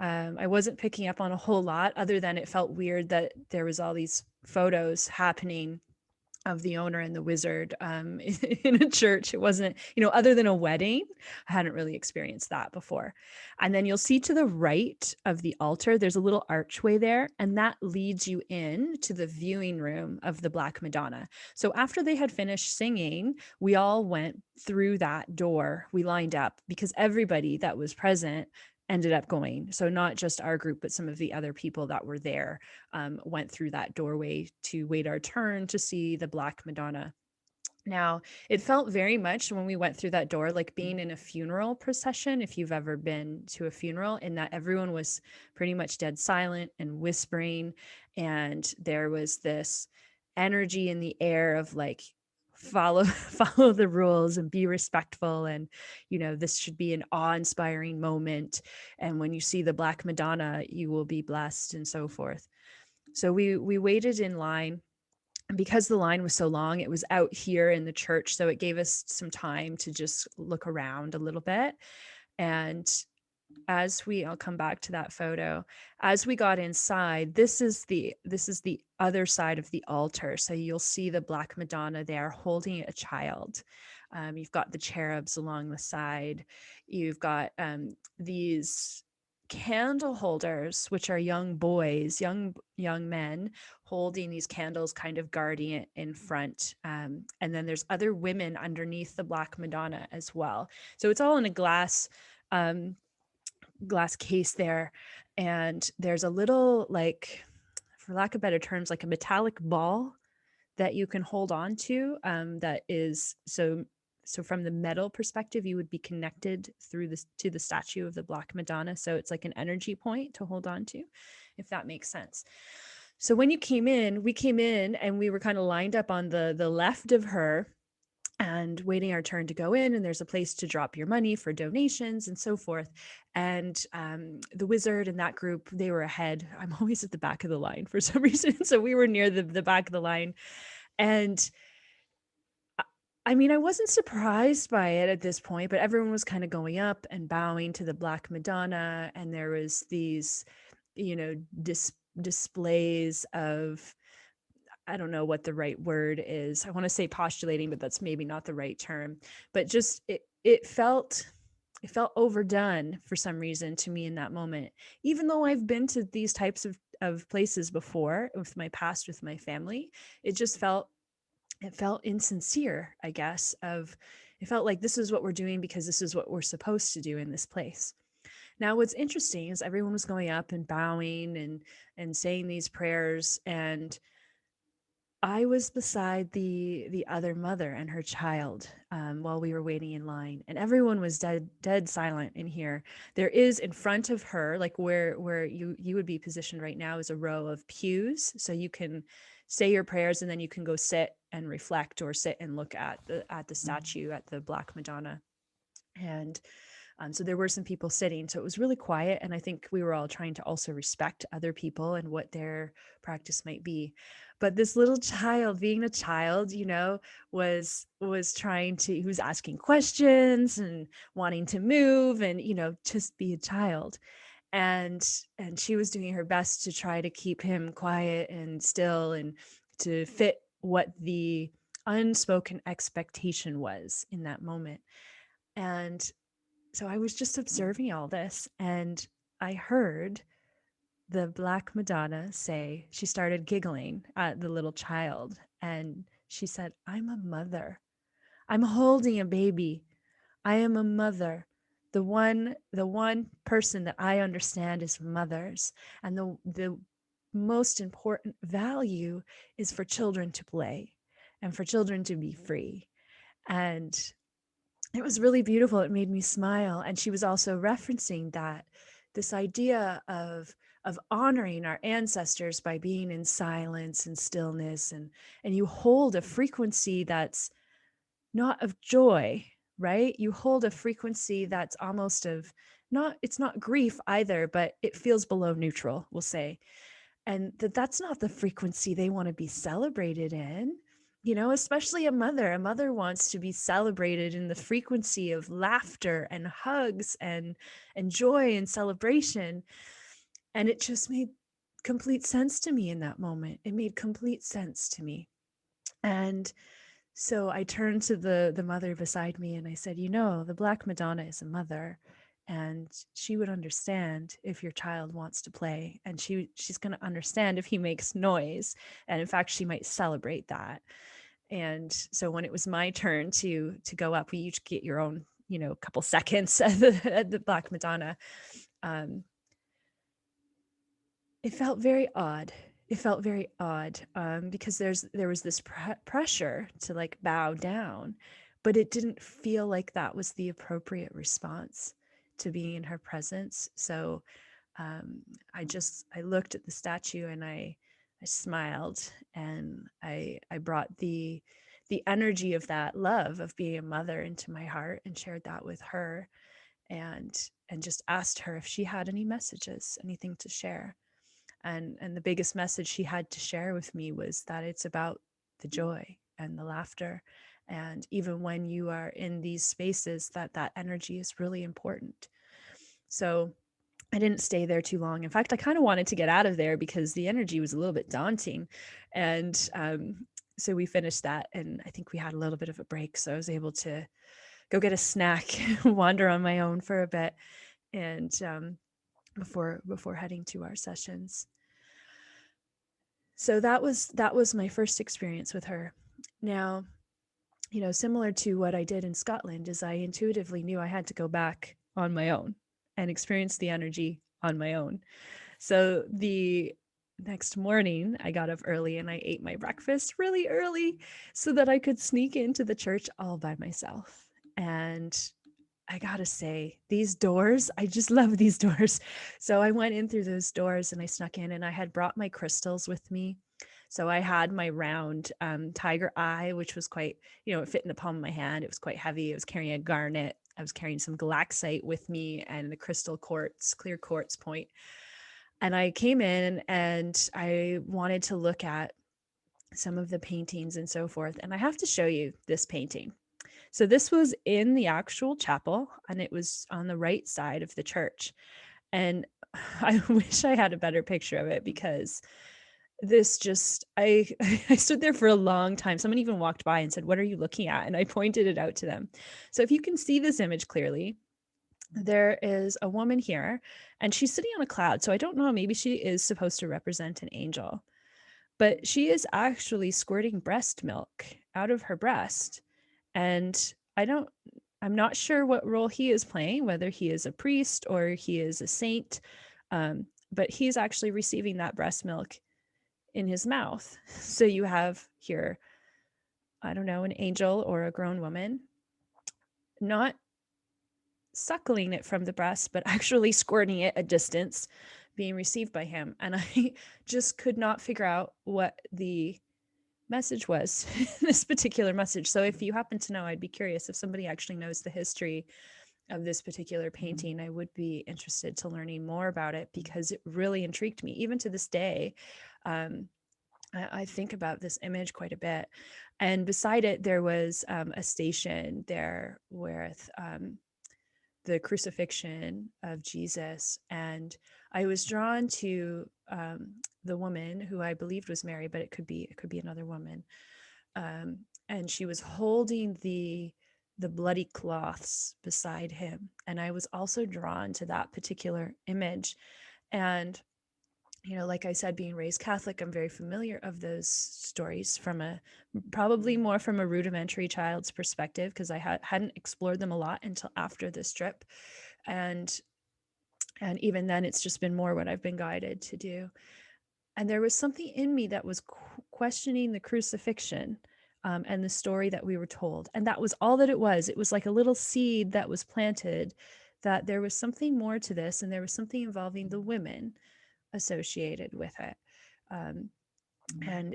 I wasn't picking up on a whole lot other than it felt weird that there was all these photos happening of the owner and the wizard in a church. It wasn't, other than a wedding, I hadn't really experienced that before. And then you'll see to the right of the altar, there's a little archway there, and that leads you in to the viewing room of the Black Madonna. So after they had finished singing, we all went through that door. We lined up because everybody that was present ended up going. So not just our group, but some of the other people that were there went through that doorway to wait our turn to see the Black Madonna. Now, it felt very much when we went through that door like being in a funeral procession, if you've ever been to a funeral, in that everyone was pretty much dead silent and whispering. And there was this energy in the air of like, follow the rules and be respectful, and this should be an awe-inspiring moment, and when you see the Black Madonna you will be blessed, and so forth. So we waited in line, and because the line was so long, it was out here in the church, so it gave us some time to just look around a little bit. And I'll come back to that photo. As we got inside, this is the other side of the altar. So you'll see the Black Madonna there holding a child. You've got the cherubs along the side. You've got these candle holders, which are young boys, young men holding these candles, kind of guarding it in front. And then there's other women underneath the Black Madonna as well. So it's all in a glass case there, and there's a little, like, for lack of better terms, like a metallic ball that you can hold on to, that is so from the metal perspective you would be connected through this to the statue of the Black Madonna, so it's like an energy point to hold on to, if that makes sense. So when we came in and we were kind of lined up on the left of her and waiting our turn to go in, and there's a place to drop your money for donations and so forth. And the wizard and that group, they were ahead. I'm always at the back of the line for some reason. So we were near the back of the line. And I mean, I wasn't surprised by it at this point, but everyone was kind of going up and bowing to the Black Madonna, and there was these, you know, displays of, I don't know what the right word is. I want to say postulating, but that's maybe not the right term. But just it felt overdone for some reason to me in that moment. Even though I've been to these types of places before with my past, with my family, it just felt insincere, I guess, of it felt like this is what we're doing because this is what we're supposed to do in this place. Now, what's interesting is everyone was going up and bowing and saying these prayers, and I was beside the other mother and her child while we were waiting in line, and everyone was dead silent in here. There is in front of her, like where you would be positioned right now, is a row of pews, so you can say your prayers and then you can go sit and reflect or sit and look at the statue, at the Black Madonna. And so there were some people sitting, so it was really quiet. And I think we were all trying to also respect other people and what their practice might be. But this little child, being a child, was trying to. He was asking questions and wanting to move, and just be a child. And she was doing her best to try to keep him quiet and still, and to fit what the unspoken expectation was in that moment. And so I was just observing all this, and I heard the Black Madonna say, she started giggling at the little child, and she said, "I'm a mother. I'm holding a baby. I am a mother. The one person that I understand is mothers, and the most important value is for children to play and for children to be free." And it was really beautiful. It made me smile. And she was also referencing that this idea of honoring our ancestors by being in silence and stillness, and you hold a frequency that's not of joy, right? You hold a frequency that's almost of not, it's not grief either, but it feels below neutral, we'll say. And that's not the frequency they want to be celebrated in. Especially a mother wants to be celebrated in the frequency of laughter and hugs and joy and celebration. And it just made complete sense to me in that moment. It made complete sense to me. And so I turned to the mother beside me and I said, the Black Madonna is a mother, and she would understand if your child wants to play, and she's going to understand if he makes noise. And in fact, she might celebrate that. And so when it was my turn to go up, we each get your own, couple seconds at the Black Madonna. Um, it felt very odd. It felt very odd because there was this pressure to like bow down, but it didn't feel like that was the appropriate response to being in her presence. So um, I looked at the statue and I smiled, and I brought the energy of that love of being a mother into my heart and shared that with her, and just asked her if she had any messages, anything to share. And the biggest message she had to share with me was that it's about the joy and the laughter, and even when you are in these spaces, that energy is really important. So I didn't stay there too long. In fact, I kind of wanted to get out of there because the energy was a little bit daunting. And so we finished that, and I think we had a little bit of a break, so I was able to go get a snack, wander on my own for a bit, and before heading to our sessions. So that was my first experience with her. Now, similar to what I did in Scotland, is I intuitively knew I had to go back on my own and experience the energy on my own. So the next morning, I got up early and I ate my breakfast really early so that I could sneak into the church all by myself. And I gotta say, these doors, I just love these doors. So I went in through those doors and I snuck in, and I had brought my crystals with me. So I had my round tiger eye, which was quite, it fit in the palm of my hand. It was quite heavy. I was carrying a garnet. I was carrying some galaxite with me and the crystal quartz, clear quartz point. And I came in and I wanted to look at some of the paintings and so forth. And I have to show you this painting. So this was in the actual chapel, and it was on the right side of the church. And I wish I had a better picture of it, because this just, I stood there for a long time. Someone even walked by and said, "What are you looking at?" And I pointed it out to them. So if you can see this image clearly, there is a woman here, and she's sitting on a cloud. So I don't know, maybe she is supposed to represent an angel, but she is actually squirting breast milk out of her breast. And I'm not sure what role he is playing, whether he is a priest or he is a saint, but he's actually receiving that breast milk in his mouth. So you have here, I don't know, an angel or a grown woman, not suckling it from the breast, but actually squirting it a distance, being received by him. And I just could not figure out what the message was, this particular message. So if you happen to know, I'd be curious if somebody actually knows the history of this particular painting. I would be interested to learning more about it, because it really intrigued me. Even to this day, I think about this image quite a bit. And beside it, there was a station there with the crucifixion of Jesus. And I was drawn to the woman, who I believed was Mary, but it could be another woman. And she was holding the bloody cloths beside him. And I was also drawn to that particular image. And like I said, being raised Catholic, I'm very familiar of those stories from probably more from a rudimentary child's perspective, because I hadn't explored them a lot until after this trip. And even then, it's just been more what I've been guided to do. And there was something in me that was questioning the crucifixion, and the story that we were told. And that was all that it was. It was like a little seed that was planted, that there was something more to this, and there was something involving the women associated with it. And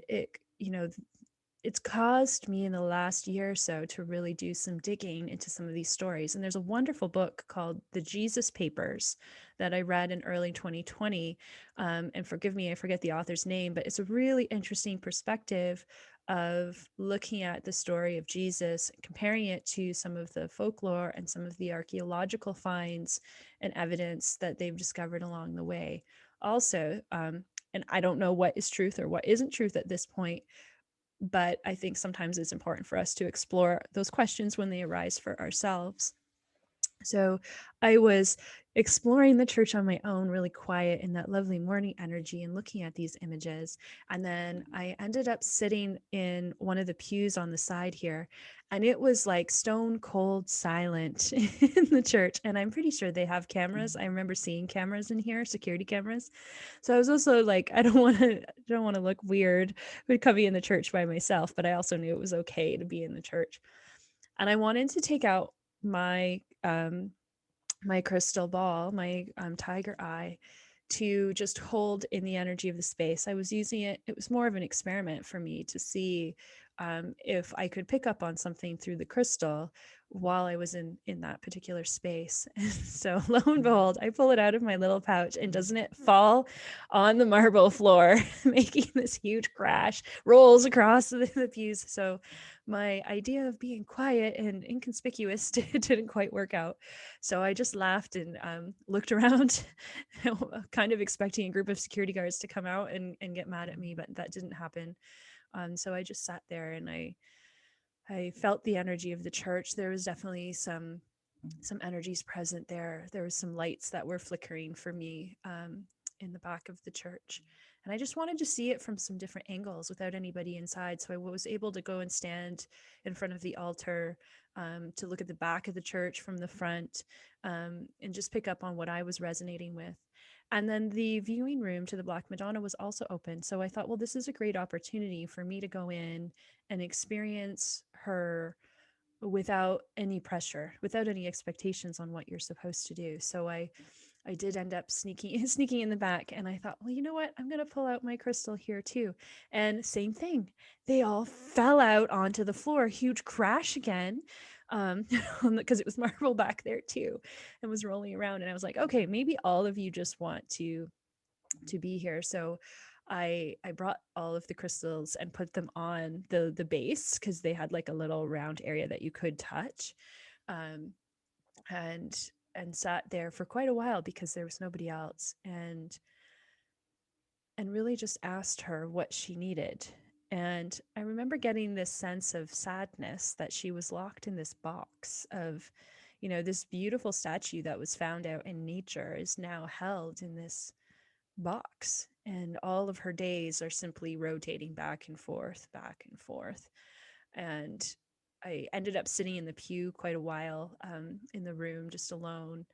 it's caused me in the last year or so to really do some digging into some of these stories. And there's a wonderful book called The Jesus Papers that I read in early 2020. And forgive me, I forget the author's name, but it's a really interesting perspective of looking at the story of Jesus, comparing it to some of the folklore and some of the archaeological finds and evidence that they've discovered along the way. Also, and I don't know what is truth or what isn't truth at this point, but I think sometimes it's important for us to explore those questions when they arise for ourselves. So I was exploring the church on my own, really quiet in that lovely morning energy, and looking at these images. And then I ended up sitting in one of the pews on the side here, and it was like stone cold silent in the church. And I'm pretty sure they have cameras. I remember seeing cameras in here, security cameras. So I was also like, I don't want to look weird with coming in the church by myself, but I also knew it was okay to be in the church. And I wanted to take out my my crystal ball, my tiger eye, to just hold in the energy of the space. I was using it. It was more of an experiment for me to see if I could pick up on something through the crystal while I was in that particular space. And so lo and behold, I pull it out of my little pouch, and doesn't it fall on the marble floor, making this huge crash, rolls across the pews. So my idea of being quiet and inconspicuous didn't quite work out. So I just laughed and looked around, kind of expecting a group of security guards to come out and get mad at me, but that didn't happen. So I just sat there, and I felt the energy of the church. There was definitely some energies present there. There was some lights that were flickering for me in the back of the church. And I just wanted to see it from some different angles without anybody inside. So I was able to go and stand in front of the altar, to look at the back of the church from the front, and just pick up on what I was resonating with. And then the viewing room to the Black Madonna was also open. So I thought, well, this is a great opportunity for me to go in and experience her without any pressure, without any expectations on what you're supposed to do. So I did end up sneaking in the back, and I thought, well, you know what? I'm going to pull out my crystal here too. And same thing. They all fell out onto the floor, huge crash again. Because it was marble back there too, and was rolling around. And I was like, okay, maybe all of you just want to be here. So I brought all of the crystals and put them on the base, because they had like a little round area that you could touch, um, and sat there for quite a while because there was nobody else, and really just asked her what she needed. And I remember getting this sense of sadness that she was locked in this box of, this beautiful statue that was found out in nature is now held in this box. And all of her days are simply rotating back and forth, back and forth. And I ended up sitting in the pew quite a while, in the room, just alone,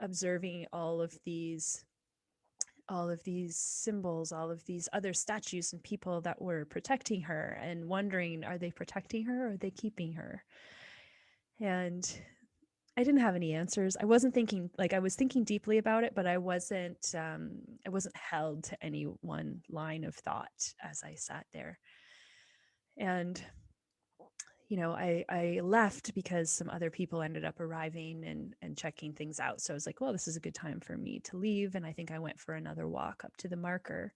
observing all of these symbols, all of these other statues and people that were protecting her, and wondering, are they protecting her or are they keeping her? And I didn't have any answers. I wasn't thinking, like, I was thinking deeply about it, but I wasn't held to any one line of thought as I sat there. And I left because some other people ended up arriving and checking things out. So I was like, well, this is a good time for me to leave. And I think I went for another walk up to the marker,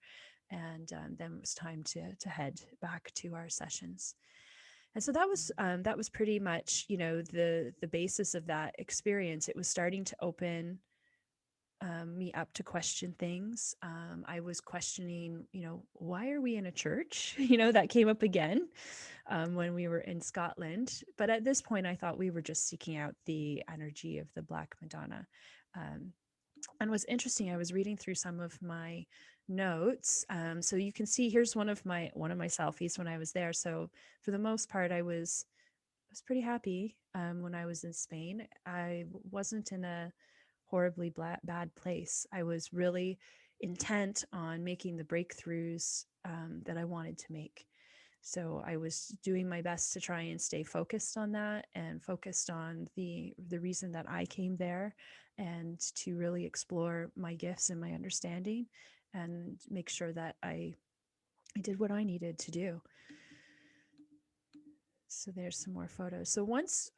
and then it was time to head back to our sessions. And so that was pretty much, the basis of that experience. It was starting to open me up to question things. I was questioning, why are we in a church? That came up again, when we were in Scotland. But at this point, I thought we were just seeking out the energy of the Black Madonna. Um, and what's interesting, I was reading through some of my notes. So you can see, here's one of my selfies when I was there. So for the most part, I was pretty happy, when I was in Spain. I wasn't in a horribly bad place. I was really intent on making the breakthroughs, that I wanted to make. So I was doing my best to try and stay focused on that, and focused on the reason that I came there, and to really explore my gifts and my understanding, and make sure that I did what I needed to do. So there's some more photos. So once,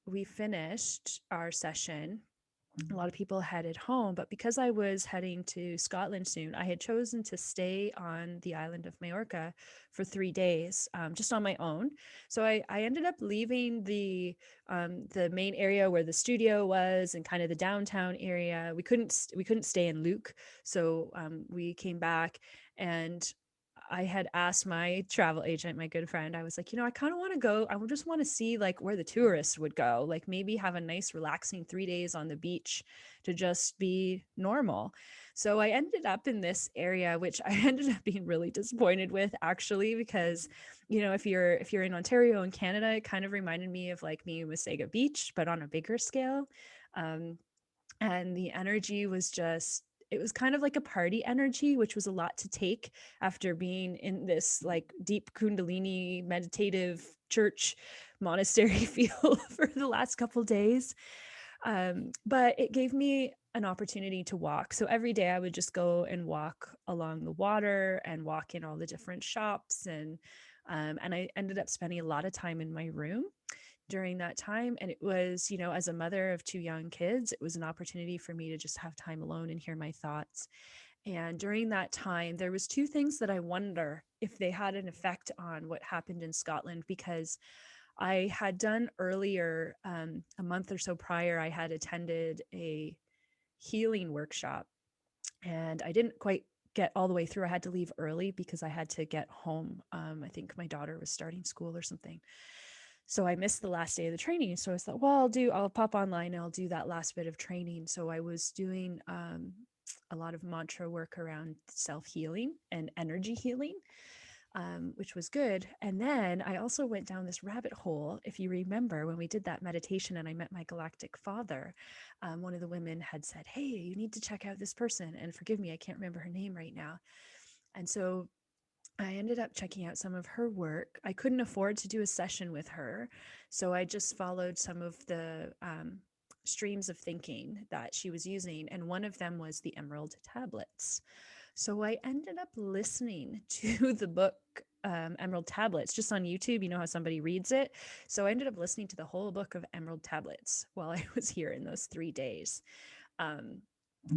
we finished our session, a lot of people headed home, but because I was heading to Scotland soon, I had chosen to stay on the island of Majorca for 3 days, just on my own. So I ended up leaving the main area where the studio was, and kind of the downtown area. We couldn't stay in Luke, so we came back, and I had asked my travel agent, my good friend, I was like, I kind of want to go. I just want to see like where the tourists would go, like maybe have a nice relaxing 3 days on the beach to just be normal. So I ended up in this area, which I ended up being really disappointed with, actually, because, if you're in Ontario and Canada, it kind of reminded me of like me with Sega Beach, but on a bigger scale. Um, and the energy was just, it was kind of like a party energy, which was a lot to take after being in this like deep kundalini meditative church monastery feel for the last couple days. But it gave me an opportunity to walk. So every day I would just go and walk along the water and walk in all the different shops, and I ended up spending a lot of time in my room during that time. And it was, as a mother of two young kids, it was an opportunity for me to just have time alone and hear my thoughts. And during that time, there was two things that I wonder if they had an effect on what happened in Scotland, because I had done earlier, a month or so prior, I had attended a healing workshop, and I didn't quite get all the way through. I had to leave early because I had to get home. I think my daughter was starting school or something. So I missed the last day of the training. So I thought, well, I'll pop online and I'll do that last bit of training. So I was doing, a lot of mantra work around self-healing and energy healing, which was good. And then I also went down this rabbit hole. If you remember, when we did that meditation and I met my galactic father, one of the women had said, hey, you need to check out this person. And forgive me, I can't remember her name right now. And so I ended up checking out some of her work. I couldn't afford to do a session with her, so I just followed some of the streams of thinking that she was using, and one of them was the Emerald Tablets. So I ended up listening to the book, Emerald Tablets, just on YouTube. You know how somebody reads it? So I ended up listening to the whole book of Emerald Tablets while I was here in those 3 days. Um,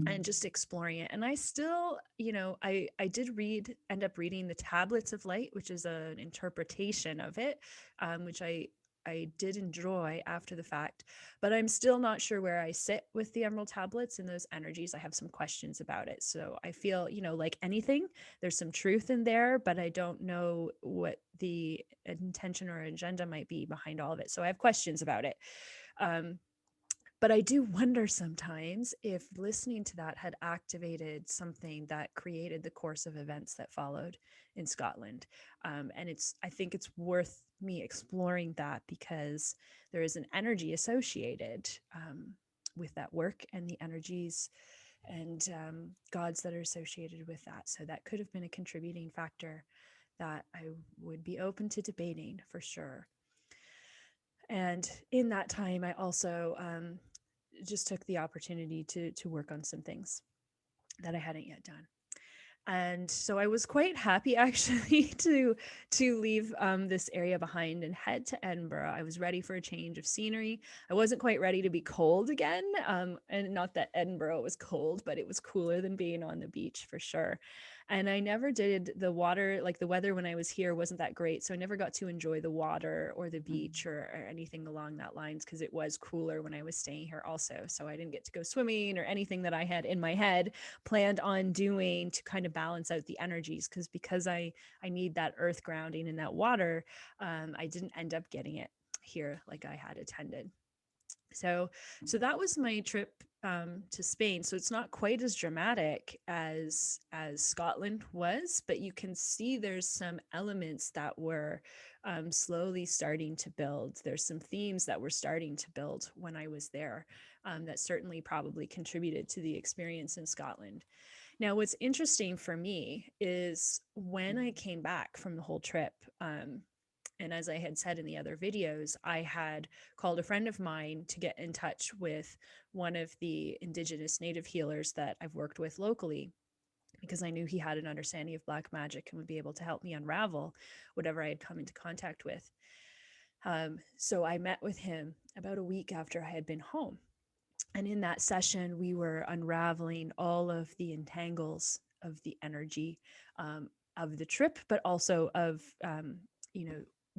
and just exploring it. And I still, I did end up reading the Tablets of Light, which is an interpretation of it, which I did enjoy after the fact, but I'm still not sure where I sit with the Emerald Tablets and those energies. I have some questions about it. So I feel, like anything, there's some truth in there, but I don't know what the intention or agenda might be behind all of it. So I have questions about it. But I do wonder sometimes if listening to that had activated something that created the course of events that followed in Scotland. And I think it's worth me exploring that, because there is an energy associated with that work, and the energies and gods that are associated with that. So that could have been a contributing factor that I would be open to debating for sure. And in that time, I also just took the opportunity to work on some things that I hadn't yet done. And so I was quite happy actually to leave this area behind and head to Edinburgh. I was ready for a change of scenery. I wasn't quite ready to be cold again, and not that Edinburgh was cold, but it was cooler than being on the beach for sure. And I never did the water, like the weather when I was here wasn't that great, so I never got to enjoy the water or the beach or anything along that lines, because it was cooler when I was staying here also. So I didn't get to go swimming or anything that I had in my head planned on doing to kind of balance out the energies, because I need that earth grounding in that water. I didn't end up getting it here like I had intended. So that was my trip to Spain. So it's not quite as dramatic as Scotland was, but you can see there's some elements that were slowly starting to build. There's some themes that were starting to build when I was there, that certainly probably contributed to the experience in Scotland. Now, what's interesting for me is when I came back from the whole trip, and as I had said in the other videos, I had called a friend of mine to get in touch with one of the Indigenous native healers that I've worked with locally, because I knew he had an understanding of Black magic and would be able to help me unravel whatever I had come into contact with. So I met with him about a week after I had been home. And in that session, we were unraveling all of the entangles of the energy of the trip, but also of,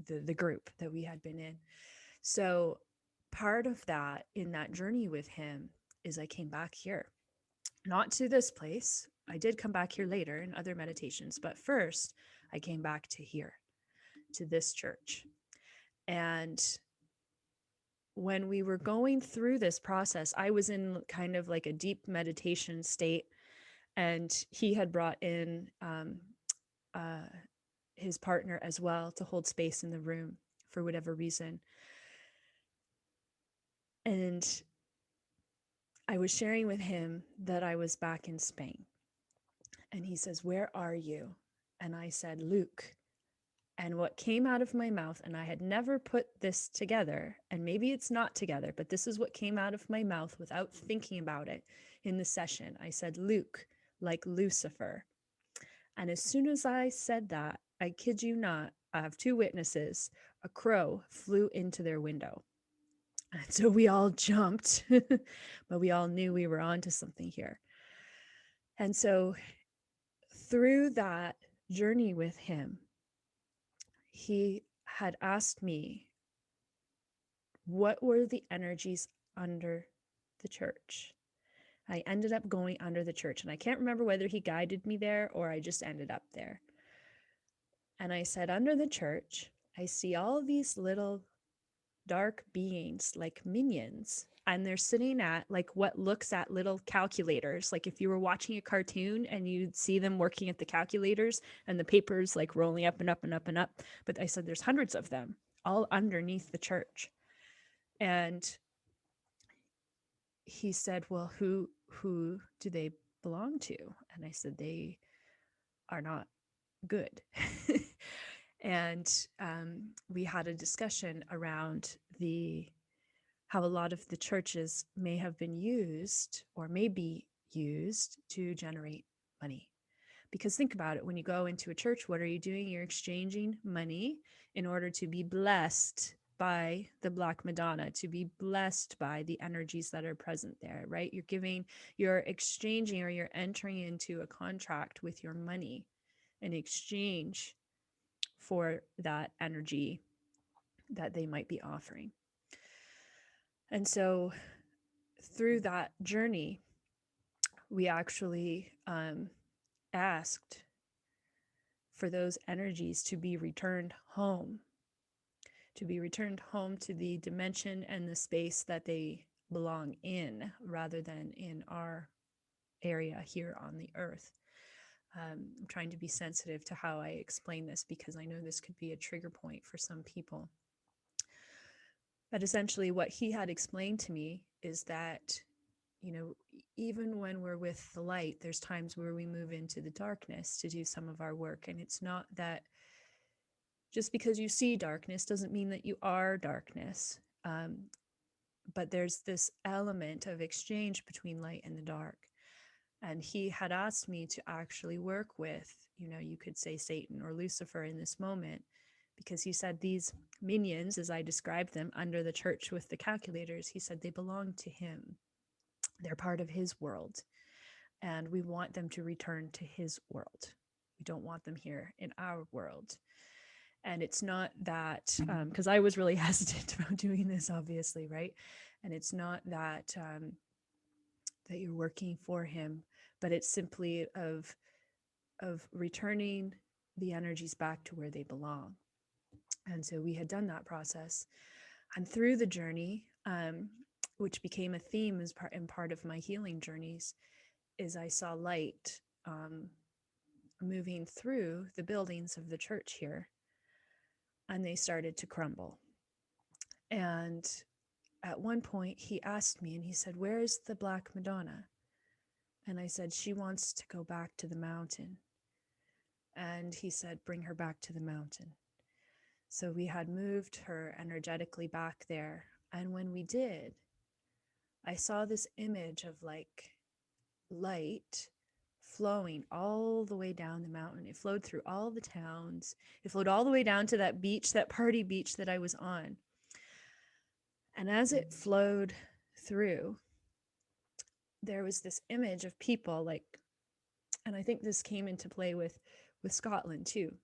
the group that we had been in. So part of that in that journey with him is I came back here, not to this place. I did come back here later in other meditations, but first I came back to here, to this church. And when we were going through this process, I was in kind of like a deep meditation state, and he had brought in his partner as well to hold space in the room for whatever reason. And I was sharing with him that I was back in Spain. And he says, "Where are you?" And I said, "Luke." And what came out of my mouth, and I had never put this together, and maybe it's not together, but this is what came out of my mouth without thinking about it in the session. I said, "Luke, like Lucifer." And as soon as I said that, I kid you not, I have two witnesses, a crow flew into their window. And so we all jumped, but we all knew we were onto something here. And so through that journey with him, he had asked me, what were the energies under the church? I ended up going under the church, and I can't remember whether he guided me there or I just ended up there. And I said, under the church, I see all these little dark beings like minions, and they're sitting at like what looks at little calculators, like if you were watching a cartoon and you'd see them working at the calculators and the papers like rolling up and up and up and up. But I said there's hundreds of them all underneath the church. And he said, well, who do they belong to? And I said, they are not good. And we had a discussion around how a lot of the churches may have been used or may be used to generate money. Because think about it, when you go into a church, what are you doing? You're exchanging money in order to be blessed by the Black Madonna, to be blessed by the energies that are present there, right? You're exchanging, or you're entering into a contract with your money in exchange for that energy that they might be offering. And so through that journey, we actually asked for those energies to be returned home, to the dimension and the space that they belong in, rather than in our area here on the earth. I'm trying to be sensitive to how I explain this, because I know this could be a trigger point for some people. But essentially, what he had explained to me is that, even when we're with the light, there's times where we move into the darkness to do some of our work. And it's not that just because you see darkness doesn't mean that you are darkness. But there's this element of exchange between light and the dark. And he had asked me to actually work with, you could say Satan or Lucifer in this moment, because he said these minions, as I described them under the church with the calculators, he said they belong to him. They're part of his world. And we want them to return to his world. We don't want them here in our world. And it's not that, because I was really hesitant about doing this, obviously, right? And it's not that that you're working for him, but it's simply of returning the energies back to where they belong. And so we had done that process, and through the journey, which became a theme as part of my healing journeys, is I saw light moving through the buildings of the church here, and they started to crumble. And at one point he asked me, and he said, "Where's the Black Madonna?" And I said, "She wants to go back to the mountain." And he said, "Bring her back to the mountain." So we had moved her energetically back there. And when we did, I saw this image of like light flowing all the way down the mountain. It flowed through all the towns. It flowed all the way down to that beach, that party beach that I was on. And as it flowed through, there was this image of people like, and I think this came into play with Scotland too,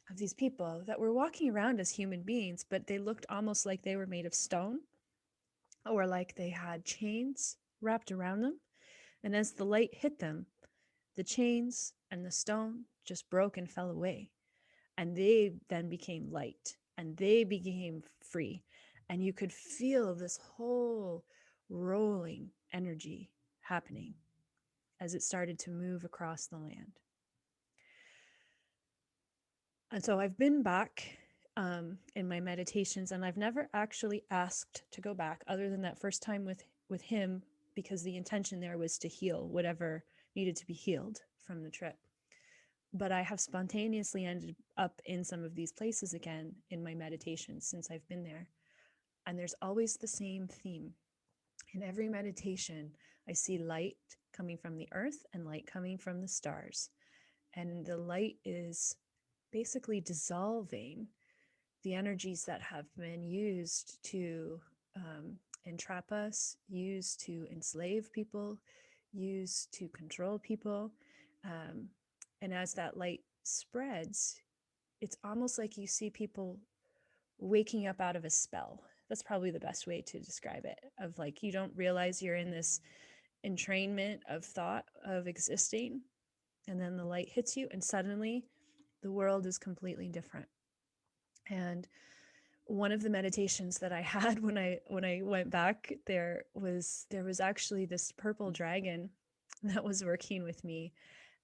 of these people that were walking around as human beings, but they looked almost like they were made of stone, or like they had chains wrapped around them. And as the light hit them, the chains and the stone just broke and fell away. And they then became light, and they became free. And you could feel this whole rolling energy happening as it started to move across the land. And so I've been back in my meditations, and I've never actually asked to go back, other than that first time with him, because the intention there was to heal whatever needed to be healed from the trip. But I have spontaneously ended up in some of these places again in my meditations since I've been there. And there's always the same theme. In every meditation, I see light coming from the earth and light coming from the stars. And the light is basically dissolving the energies that have been used to entrap us, used to enslave people, used to control people. And as that light spreads, it's almost like you see people waking up out of a spell. That's probably the best way to describe it, of like, you don't realize you're in this entrainment of thought of existing, and then the light hits you, and suddenly the world is completely different. And one of the meditations that I had when I went back there was actually this purple dragon that was working with me,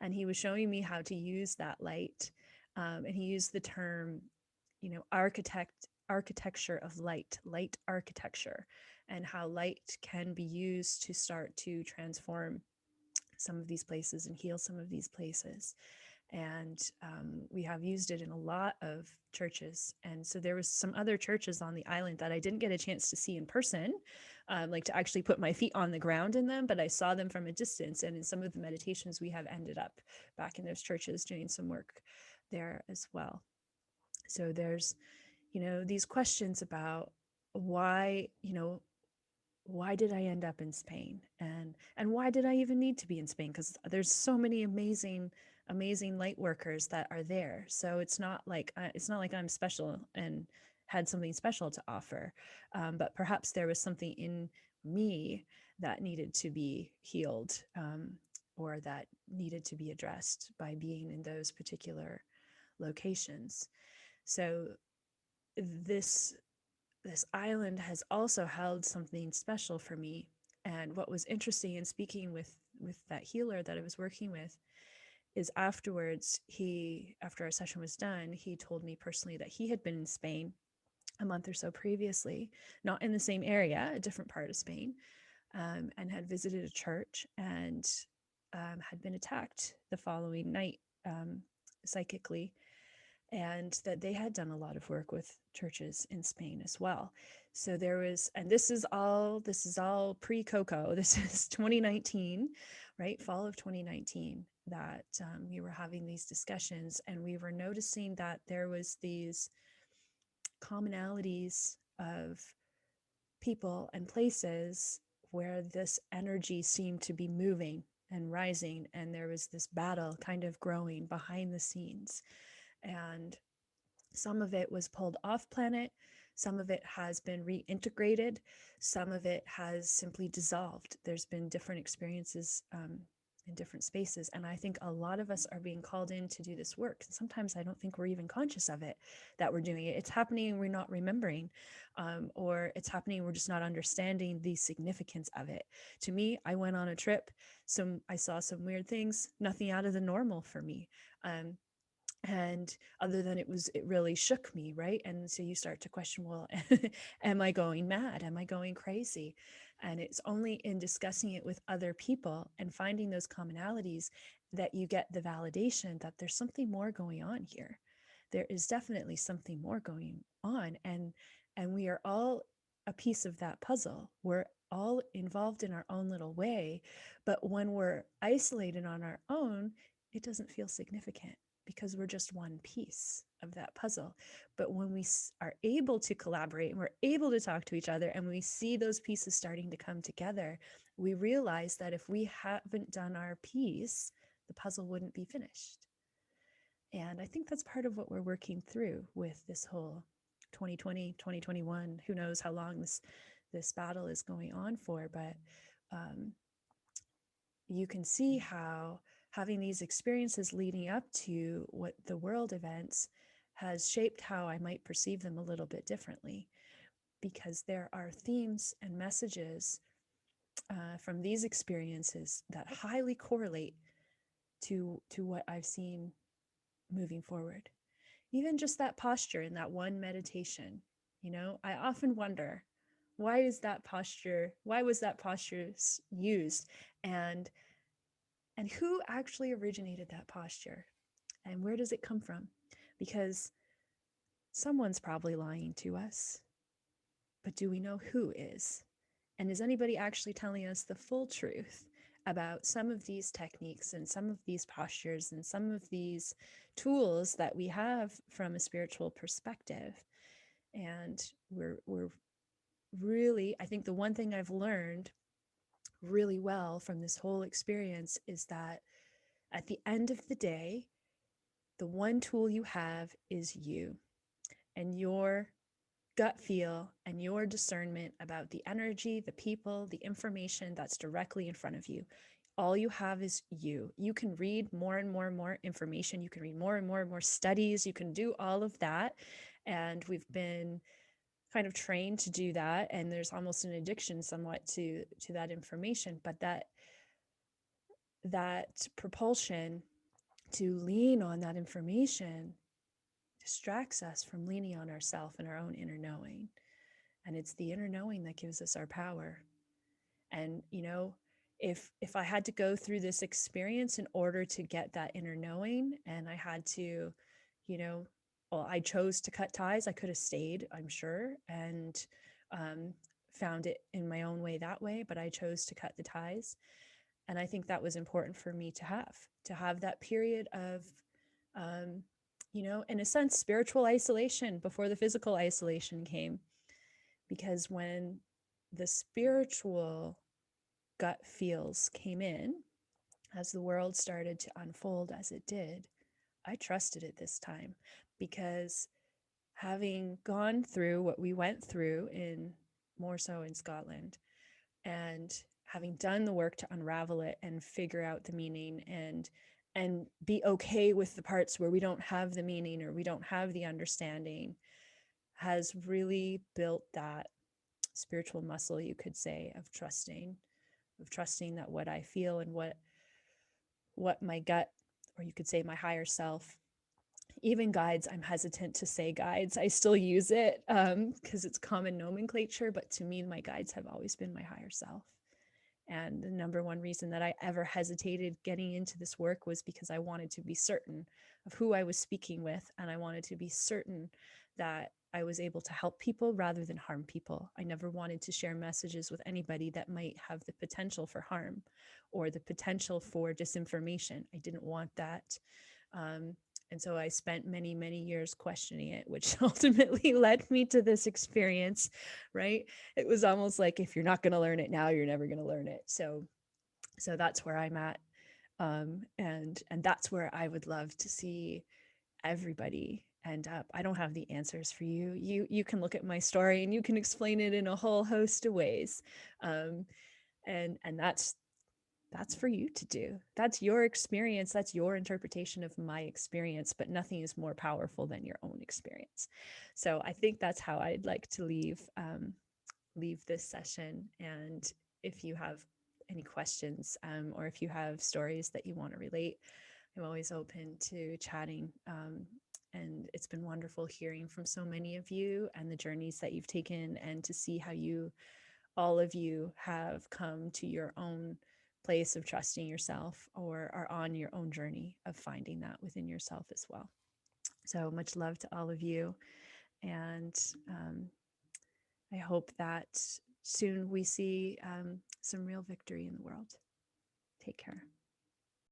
and he was showing me how to use that light. And he used the term, architecture of light architecture, and how light can be used to start to transform some of these places and heal some of these places. And we have used it in a lot of churches. And so there was some other churches on the island that I didn't get a chance to see in person, like to actually put my feet on the ground in them, but I saw them from a distance. And in some of the meditations, we have ended up back in those churches doing some work there as well. So there's, these questions about why, why did I end up in Spain, and why did I even need to be in Spain? Because there's so many amazing light workers that are there. So it's not like I'm special and had something special to offer, but perhaps there was something in me that needed to be healed, or that needed to be addressed by being in those particular locations. So this this island has also held something special for me. And what was interesting in speaking with that healer that I was working with is afterwards, after our session was done, he told me personally that he had been in Spain a month or so previously, not in the same area, a different part of Spain, and had visited a church and had been attacked the following night, psychically, and that they had done a lot of work with churches in Spain as well. So there was, and this is all pre-Coco. This is 2019, right? Fall of 2019, that we were having these discussions, and we were noticing that there was these commonalities of people and places where this energy seemed to be moving and rising, and there was this battle kind of growing behind the scenes. And some of it was pulled off planet, some of it has been reintegrated, some of it has simply dissolved. There's been different experiences, in different spaces. And I think a lot of us are being called in to do this work. And sometimes I don't think we're even conscious of it, that we're doing it. It's happening and we're not remembering, or it's happening and we're just not understanding the significance of it. To me, I went on a trip, I saw some weird things, nothing out of the normal for me. And other than it really shook me, right? And so you start to question, well, am I going mad? Am I going crazy? And it's only in discussing it with other people and finding those commonalities that you get the validation that there's something more going on here. There is definitely something more going on, and we are all a piece of that puzzle. We're all involved in our own little way, but when we're isolated on our own, it doesn't feel significant, because we're just one piece of that puzzle. But when we are able to collaborate and we're able to talk to each other, and we see those pieces starting to come together, we realize that if we haven't done our piece, the puzzle wouldn't be finished. And I think that's part of what we're working through with this whole 2020, 2021, who knows how long this battle is going on for, but you can see how having these experiences leading up to what the world events has shaped how I might perceive them a little bit differently, because there are themes and messages from these experiences that highly correlate to what I've seen moving forward. Even just that posture in that one meditation, I often wonder, why was that posture used, and who actually originated that posture, and where does it come from? Because someone's probably lying to us, but do we know who is? And is anybody actually telling us the full truth about some of these techniques and some of these postures and some of these tools that we have from a spiritual perspective? And we're really, I think the one thing I've learned really well from this whole experience is that at the end of the day, the one tool you have is you and your gut feel and your discernment about the energy, the people, the information that's directly in front of you. All you have is you. You can read more and more and more information. You can read more and more and more studies. You can do all of that. And we've been kind of trained to do that. And there's almost an addiction somewhat to that information. But that propulsion to lean on that information distracts us from leaning on ourselves and our own inner knowing. And it's the inner knowing that gives us our power. And, if I had to go through this experience in order to get that inner knowing, and I had to, well, I chose to cut ties. I could have stayed, I'm sure, and found it in my own way that way, but I chose to cut the ties. And I think that was important for me to have that period of in a sense, spiritual isolation before the physical isolation came. Because when the spiritual gut feels came in, as the world started to unfold as it did, I trusted it this time, because having gone through what we went through more so in Scotland, and having done the work to unravel it and figure out the meaning, and be okay with the parts where we don't have the meaning or we don't have the understanding, has really built that spiritual muscle, you could say, of trusting that what I feel and what my gut, or you could say my higher self, even guides, I'm hesitant to say guides, I still use it because it's common nomenclature, but to me my guides have always been my higher self. And the number one reason that I ever hesitated getting into this work was because I wanted to be certain of who I was speaking with, and I wanted to be certain that I was able to help people rather than harm people. I never wanted to share messages with anybody that might have the potential for harm or the potential for disinformation. I didn't want that. And so I spent many, many years questioning it, which ultimately led me to this experience, right? It was almost like, if you're not going to learn it now, you're never going to learn it. So that's where I'm at. And that's where I would love to see everybody end up. I don't have the answers for you. You can look at my story and you can explain it in a whole host of ways. And that's for you to do. That's your experience. That's your interpretation of my experience, but nothing is more powerful than your own experience. So I think that's how I'd like to leave this session. And if you have any questions, or if you have stories that you want to relate, I'm always open to chatting. And it's been wonderful hearing from so many of you and the journeys that you've taken, and to see how all of you have come to your own place of trusting yourself, or are on your own journey of finding that within yourself as well. So much love to all of you. And I hope that soon we see some real victory in the world. Take care.